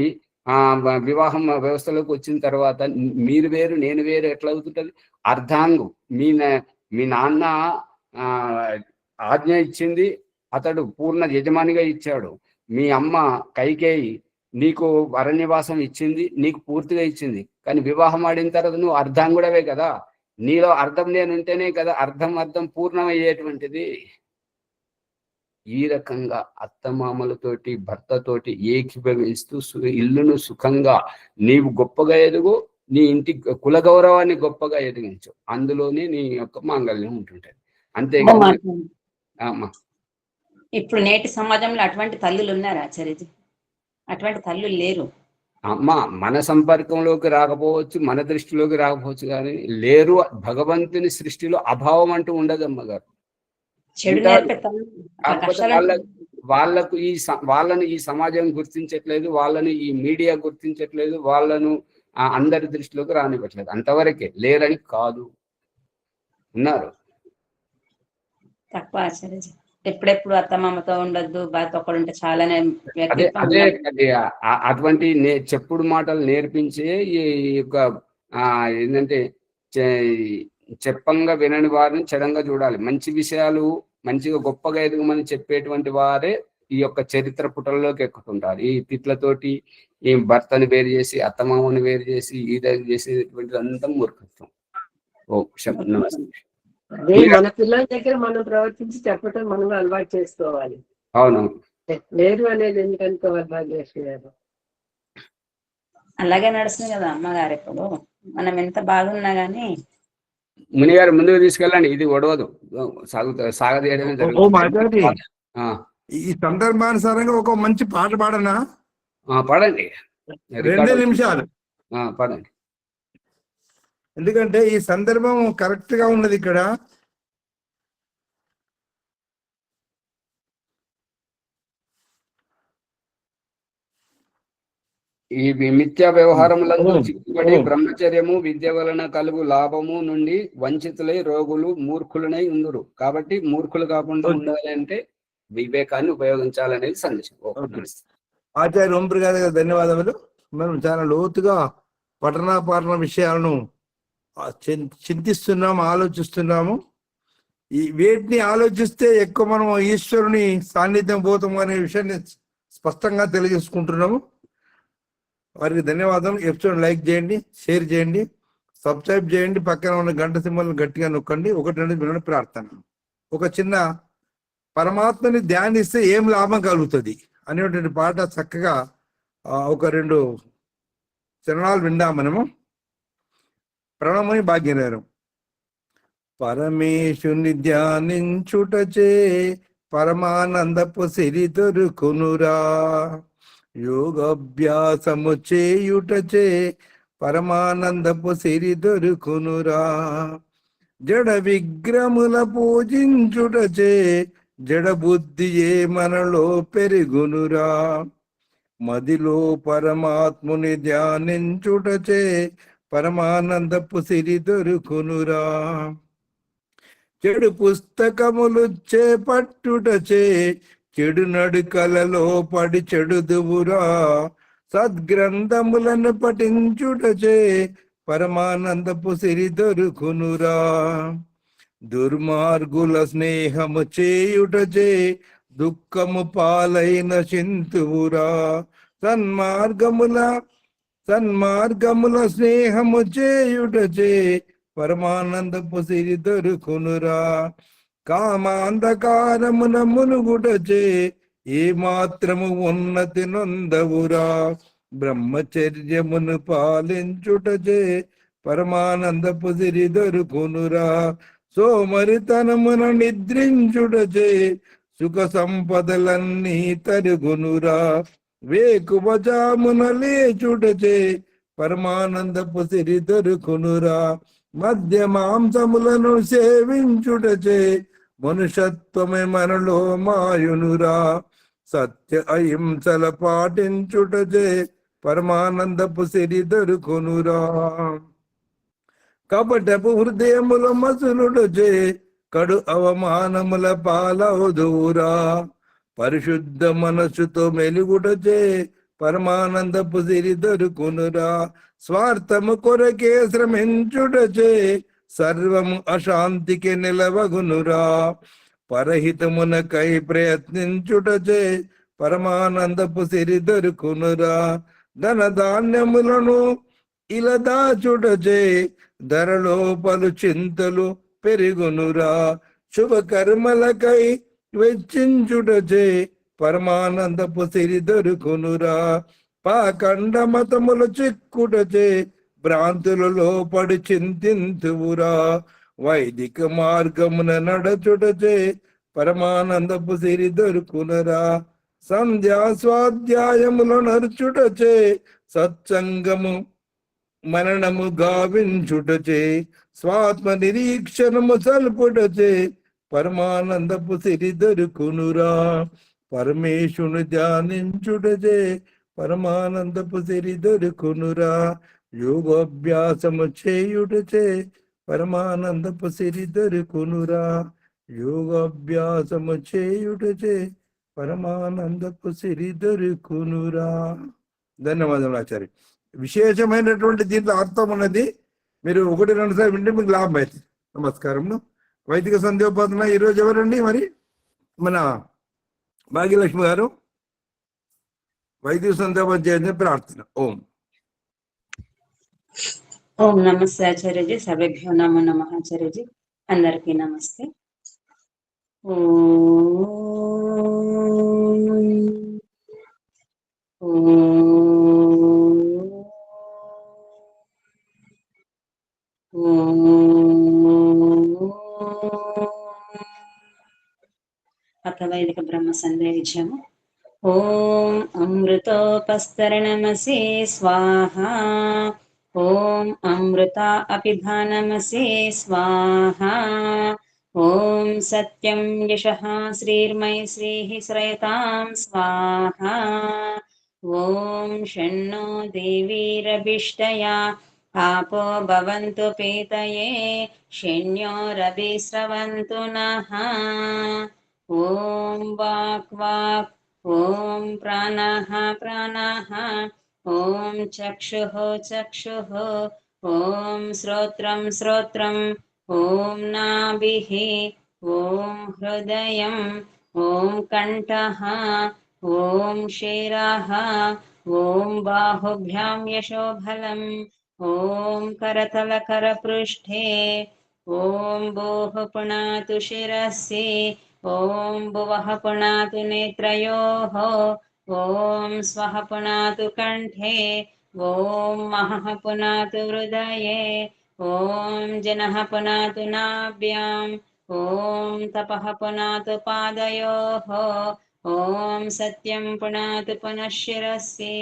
వివాహం వ్యవస్థలోకి వచ్చిన తర్వాత మీరు వేరు నేను వేరు ఎట్లా అవుతుంటది? అర్ధాంగు, మీ నాన్న ఆజ్ఞ ఇచ్చింది, అతడు పూర్ణ యజమానిగా ఇచ్చాడు. మీ అమ్మ కైకేయి నీకు అరణ్యవాసం ఇచ్చింది, నీకు పూర్తిగా ఇచ్చింది. కానీ వివాహం ఆడిన తర్వాత నువ్వు అర్ధాంగుడవే కదా, నీలో అర్థం నేనుంటేనే కదా అర్థం పూర్ణమయ్యేటువంటిది. ఈ రకంగా అత్తమామలతోటి భర్తతోటి ఏకీభవిస్తూ ఇల్లును సుఖంగా నీవు గొప్పగా ఎదుగు, నీ ఇంటి కుల గౌరవాన్ని గొప్పగా ఎదిగించు, అందులోనే నీ యొక్క మాంగళ్యం ఉంటుంటది. అంతేగాని ఇప్పుడు నేటి సమాజంలో అటువంటి తల్లులు ఉన్నారు ఆచార్యజీ? అటువంటి తల్లులు లేరు. మన సంపర్కంలోకి రాకపోవచ్చు, మన దృష్టిలోకి రాకపోవచ్చు, కానీ లేరు. భగవంతుని సృష్టిలో అభావం అంటూ ఉండదు అమ్మగారు. వాళ్ళని ఈ సమాజం గుర్తించట్లేదు, వాళ్ళని ఈ మీడియా గుర్తించట్లేదు, వాళ్ళను అందరి దృష్టిలోకి రానివ్వట్లేదు. అంతవరకే, లేరని కాదు, ఉన్నారు. తక్కువ ఆచార్యజీ, ఎప్పుడెప్పుడు అత్తమామతో ఉండొద్దు, భర్త ఒకడు ఉంటే చాలానే. అదే అటువంటి చెప్పుడు మాటలు నేర్పించే ఈ యొక్క ఏంటంటే చెప్పంగా వినని వారిని చెడంగా చూడాలి. మంచి విషయాలు మంచిగా గొప్పగా ఎదుగమని చెప్పేటువంటి వారే ఈ యొక్క చరిత్ర పుటల్లోకి ఎక్కుతుంటారు. ఈ తిట్లతోటి ఈ భర్తను వేరు చేసి, అత్తమామని వేరు చేసి, ఇది చేసేటువంటి అంతా మూర్ఖత్వం. మన పిల్లల దగ్గర మనం ప్రవర్తించి చెప్పటం మనం అలవాటు చేసుకోవాలి. అవును, లేరు అనేది ఎందుకనుకోవాలి భాగ్యశ్రీ గారు? అలాగే నడుస్తుంది కదా అమ్మగారు. ఇప్పుడు మనం ఎంత బాగున్నా గానీ ముని గారు ముందుకు తీసుకెళ్ళండి, ఇది ఒడవదు, సాగదీయడమే ఓ జరుగుతుంది. మాట్లాడి ఆ, ఈ సందర్భానుసారంగా ఒక మంచి పాట పాడనా? పాడండి, 2 నిమిషాలు. పాడండి. ఎందుకంటే ఈ సందర్భం కరెక్ట్ గా ఉన్నది ఇక్కడ. ఈ మిథ్యా వ్యవహారములందు చిక్కుబడి బ్రహ్మచర్యము విద్య వలన కలుగు లాభము నుండి వంచితులై రోగులు మూర్ఖులనై ఉందురు. కాబట్టి మూర్ఖులు కాకుండా ఉండాలి అంటే వివేకాన్ని ఉపయోగించాలనేది సందేశం. ఆచార్య ఓంప్రి గారి ధన్యవాదములు. మనం చాలా లోతుగా పఠన పాఠన విషయాలను చింతిస్తున్నాము, ఆలోచిస్తున్నాము. ఈ వేటిని ఆలోచిస్తే ఎక్కువ మనం ఈశ్వరుని సాన్నిధ్యం పోతాము అనే విషయాన్ని స్పష్టంగా తెలియజేసుకుంటున్నాము. వారికి ధన్యవాదాలు. ఎపిసోడ్ లైక్ చేయండి, షేర్ చేయండి, సబ్స్క్రైబ్ చేయండి, పక్కన ఉన్న గంట సింబల్ గట్టిగా నొక్కండి. 1-2 ప్రార్థన. ఒక చిన్న పరమాత్మని ధ్యానిస్తే ఏం లాభం కలుగుతుంది అనేటువంటి పాట చక్కగా 1-2 చరణాలు విందాం మనము. ప్రణమని భాగ్యనేరం. పరమేశుని ధ్యానించుటచే పరమానందపు సిరి దొరుకునురా, యోగాభ్యాసము చేయుటచే పరమానందపు సిరి దొరుకునురా, జడ విగ్రహముల పూజించుటచే జడ బుద్ధియే మనలో పెరుగునురా, మదిలో పరమాత్ముని ధ్యానించుటచే పరమానందపు సిరి దొరుకునురా, చెడు పుస్తకములు చేపట్టుటచే చెడు నడుకలలో పడి చెడుదువురా, సద్గ్రంథములను పఠించుటచే పరమానందపు సిరి దొరుకునురా, దుర్మార్గుల స్నేహము చేయుటచే దుఃఖము పాలైన చింతువురా, సన్మార్గముల స్నేహము చేయుటచే పరమానందపు సిరి దొరుకునురా, కామాంధకారమున మునుగుటచే ఏ మాత్రము ఉన్నతి నొందవురా, బ్రహ్మచర్యమును పాలించుటచే పరమానందపు సిరి దొరుకునురా, సోమరితనమున నిద్రించుటచే సుఖ సంపదలన్నీ తరుగునురా, వేకువజామున లేచుటచే పరమానందపు సిరి దొరుకునురా, మధ్య మాంసములను సేవించుటచే మనుషత్వమే మనలో మాయునురా, సత్య అహింసల పాటించుటచే పరమానందపు సిరి దొరుకునురా, కపటపు హృదయముల మసులుటచే కడు అవమానముల పాలవుదురా, పరిశుద్ధ మనసుతో మెలుగుటచే పరమానందపు సిరి దొరుకునురా, స్వార్థము కొరకే శ్రమించుటచే సర్వము అశాంతికి నిలవగునురా, పరహితమునకై ప్రయత్నించుటచే పరమానందపు సిరి దొరుకునురా, ధన ధాన్యములను ఇలా దాచుటచే ధరలో పలు చింతలు పెరుగునురా, శుభకర్మలకై వెచ్చించుటచే పరమానందపు సిరి దొరుకునురా, పాఖండ మతములు చిక్కుటచే భ్రాంతులలో పడి చింతింతువురా, వైదిక మార్గమున నడచుటచే పరమానందపు సిరి దొరుకునురా, సంధ్యా స్వాధ్యాయములు నడుచుటచే సత్సంగము మరణము గావించుటచే స్వాత్మ నిరీక్షణము సల్పుటచే పరమానందపు సిరి దొరుకునురా, పరమేశుని ధ్యానించుటచే పరమానందపు సిరి దొరుకునురా, యోగాభ్యాసము చేయుటచే పరమానందపు సిరి దొరుకునురా, యోగాభ్యాసము చేయుటచే పరమానందపు సిరి దొరుకునురా. ధన్యవాదాలు ఆచార్య. విశేషమైనటువంటి దీంట్లో అర్థం ఉన్నది. మీరు 1-2 సార్లు వింటే మీకు లాభం అవుతుంది. నమస్కారము. వైదిక సంధ్యోపాసన ఈరోజు ఎవరండి? మరి మన భాగ్యలక్ష్మి గారు వైదిక సంధ్యోపాసన చేయాలని ప్రార్థన. ఓం ఓం నమస్తే ఆచార్యజీ. సభ్యభ్యో నమో నమః ఆచార్యజీ. అందరికీ నమస్తే. ఓం अर्कवैदिक ब्रह्म संदेहिज्यमु ॐ अमृतोपस्तरणमसि स्वाहा ॐ अमृता अपिधानमसि स्वाहा ॐ सत्यं यशः श्रीर्मयि श्रीः श्रयतां स्वाहा ॐ शन्नो देवीरभिष्टया आपो भवन्तु पीतये शन्यो रविस्रवन्तु नः ॐ वाक् वाक् ॐ प्राणः प्राणः ॐ चक्षुः चक्षुः ॐ श्रोत्रं श्रोत्रम् ॐ नाभिः ॐ हृदयम् ॐ कण्ठः ॐ शिरः ॐ बाहुभ्यां यशोबलम् ॐ करतलकरपृष्ठे ॐ भूः पुनातु शिरसि ॐ भुवः पुनातु नेत्रयोः ॐ स्वः पुनातु कण्ठे ॐ महः पुनातु हृदये ॐ जनः पुनातु नाभ्याम् ॐ तपः पुनातु पादयोः ॐ सत्यं पुनातु पुनः शिरसि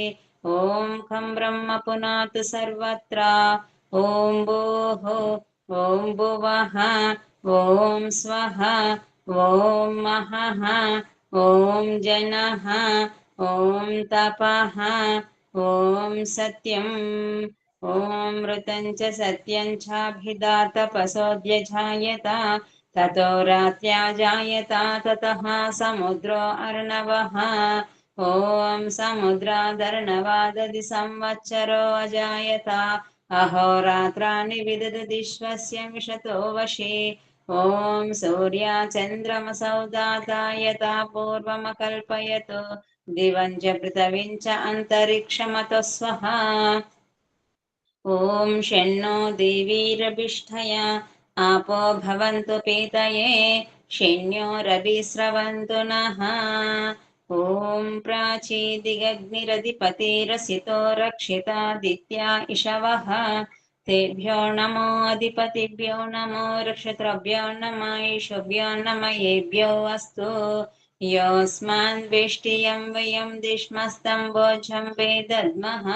ॐ खं ब्रह्म पुनातु सर्वत्र ॐ भूः ॐ भुवः ॐ स्वः ॐ महः ॐ जनः ॐ तपः ॐ सत्यम् ॐ मृतं च सत्यं चाभिधातपसोऽध्यजायत ततो रात्र्या जायत ततः समुद्रो अर्णवः ॐ समुद्रादर्णवादधि संवत्सरो अजायत अहोरात्राणि विदधतिश्वस्य मिषतो वशे ॐ सूर्याचन्द्रमसौ दातायता पूर्वमकल्पयत् दिवं च पृथिवीं च अन्तरिक्षमतो स्वः ॐ शन्नो देवीरभिष्ठया आपो भवन्तु पीतये शन्यो रविस्रवन्तु नः ॐ प्राचीदिगग्निरधिपतिरसितो रक्षितादित्या इषवः तेभ्यो नमो अधिपतिभ्यो नमो नक्षत्रेभ्यो नमः ईशभ्यो नमयेभ्यो अस्तु योऽस्मान् वेष्टियं वयं दिश्मस्तं भोजं वेदद्मः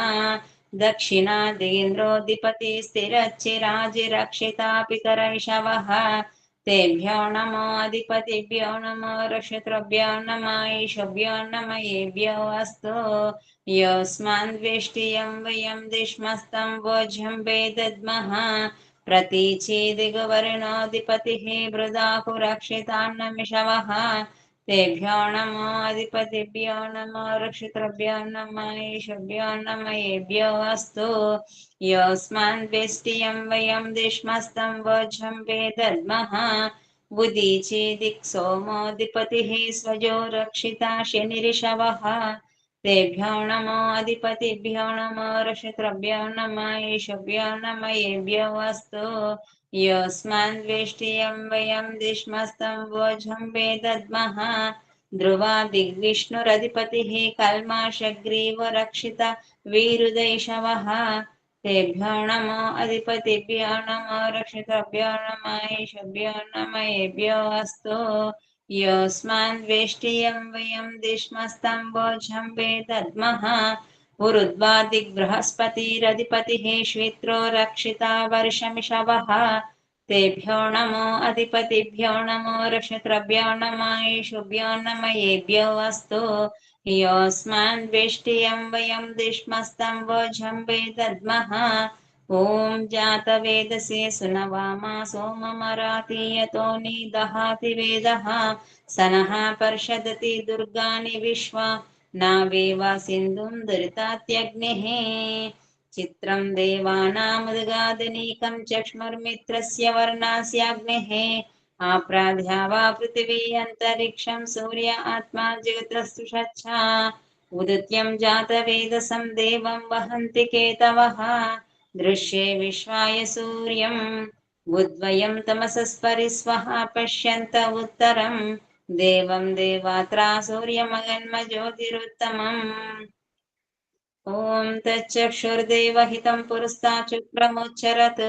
दक्षिणादेन्द्रोऽधिपति स्थिरच्चिराजिरक्षिता पितरैषवः तेभ्यो नमो अधिपतिभ्यो नमो नक्षत्रेभ्यो नमः ईशभ्यो नमयेभ्यो अस्तु योऽस्मान् वेष्टियं वयं दिश्मस्तं भोजं वेदद्मः प्रतीचीदिगवर्णोऽधिपतिः मृदाहुरक्षितान्नमिषवः तेभ्यो नमो अधिपतिभ्यो नमो नक्षत्रेभ्यो नमः ईशभ्यो नमयेभ्यो अस्तु योऽस्मान् वेष्टियं वयं दिश्मस्तं भोजं वेदद्मः बुदीचीदिक्सोमोऽधिपतिः स्वजो रक्षिता शनिरिषवः तेभ्यो नमो अधिपतिभ्यो नमो नक्षत्रेभ्यो नमः ईशभ्यो नमयेभ्यो अस्तु योऽस्मान् वेष्टियं वयं दिश्मस्तं भोजं वेदद्मः ध्रुवादिग्विष्णुरधिपतिः कल्माषग्रीवो रक्षिता वीरुदैषवः तेभ्यो नमो अधिपतिभ्यो नमो नक्षत्रेभ्यो नमः ईशभ्यो नमयेभ्यो अस्तु योऽस्मान् वेष्टियं वयं दिश्मस्तं भोजं वेदद्मः उरुद्वादिग्बृहस्पतिरधिपतिः श्वित्रो रक्षिता वर्षमिषवः तेभ्यो नमो अधिपतिभ्यो नमो नक्षत्रेभ्यो नमः ईशभ्यो नमयेभ्यो अस्तु योऽस्मान् वेष्टियं वयं दिश्मस्तं भोजं वेदद्मः ॐ जातवेदसे सुनवामा सोममरातीयतो निदहाति वेदः सनः पर्षदति दुर्गाणि विश्वा नावेव सिन्धुं दुरितात्यग्निः चित्रं देवानामुद्गादनीकं चक्ष्मुर्मित्रस्य वर्णास्याग्निः आप्राध्या वा पृथिवी अन्तरिक्षं सूर्य आत्मा जगतस्तुषच्छा उदित्यं जातवेदसं देवं वहन्ति केतवः दृश्ये विश्वाय सूर्यम् उद्वयं तमसस्परिस्वः पश्यन्त उत्तरम् देवं देवात्रा सूर्यमगन्मज्योतिरुत्तमम् ॐ तच्चक्षुर्देवहितं पुरस्तात् शुक्रमुच्चरत्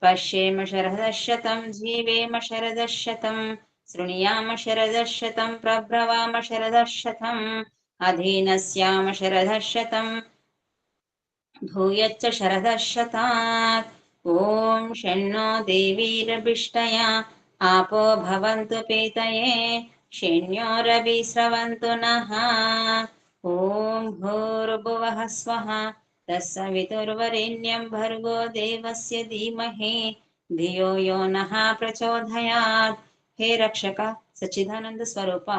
पश्येम शरदः शतं जीवेम शरदः शतं శృణుయామ శరదశతం ప్రబ్రవామ శరదశతం అధీనస్యామ శరదశతం భూయచ్చ శరదశతాత్. ఓం షణ్ణో దేవీరభిష్టయా ఆపో భవంతు పీతయే శన్యోరవి స్రవంతు నః. ఓం భూర్భువః స్వః తత్సవితుర్వరేణ్యం భర్గో దేవస్య ధీమహి ధియో యో నః ప్రచోదయాత్. హే రక్షక సచ్చిదానంద స్వరూప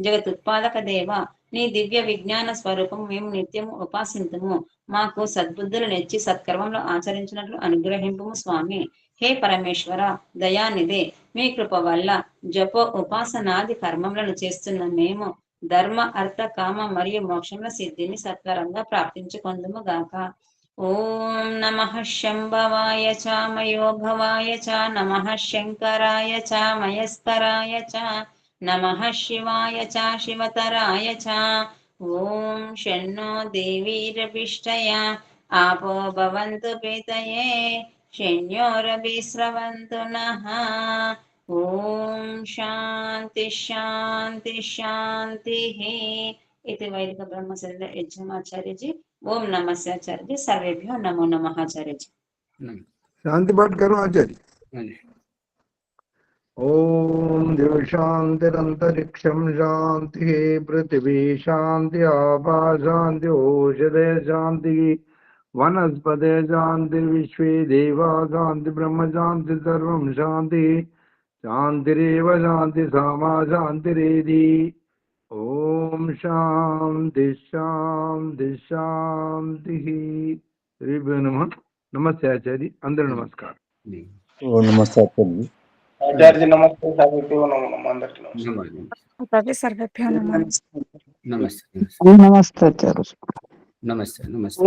జగతుత్పాదక దేవ, నీ దివ్య విజ్ఞాన స్వరూపం మేము నిత్యము ఉపాసింతుము. మాకు సద్బుద్ధులు నెచ్చి సత్కర్మంలో ఆచరించినట్లు అనుగ్రహింపుము స్వామి. హే పరమేశ్వర దయానిదే, మీ కృప వల్ల జపో ఉపాసనాది కర్మములను చేస్తున్న మేము ధర్మ అర్థ కామ మరియు మోక్షముల సిద్ధిని సత్వరంగా ప్రాప్తించుకొందుము గాక. ఓం నమః శంభవాయ చ మయోభవాయ చ నమః శంకరాయ చ మయస్కరాయ చ నమః శివాయ చ శివతరాయ చ. ఓం షణ్ణో దేవీరభిష్టయా ఆపో భవంతు పీతయే శన్యోరవి స్రవంతు నః. ఓం శాంతి శాంతి శాంతి. ఇది వైదిక బ్రహ్మశరీర యజ్ఞమాచార్యజీ. ఓం నమస్తే ఆచార్యజీ. సర్వేభ్యో నమో నమః ఆచార్యజీ. शांति पाठ करो आचार्य. ओम देव शांतिरंतरिक्षम शांति पृथ्वी शांति आपा शांति औषधे शांति वनस्पते शांति विश्वे देवा शांति ब्रह्म शांति सर्वं शांति शांतिरेव शांति सामा शांतिरेधि. ओम शांति शांति शांति. श्रीभ्यो नमः. नमस्ते आचार्य. अंदर नमस्कार. नमस्ते आचार्य. आचार्य नमस्ते. सर्वेभ्यो नमो नमः. అందరికీ तभी सर्वेभ्यो नमः. नमस्ते नमस्ते आचार्य. नमस्ते नमस्ते.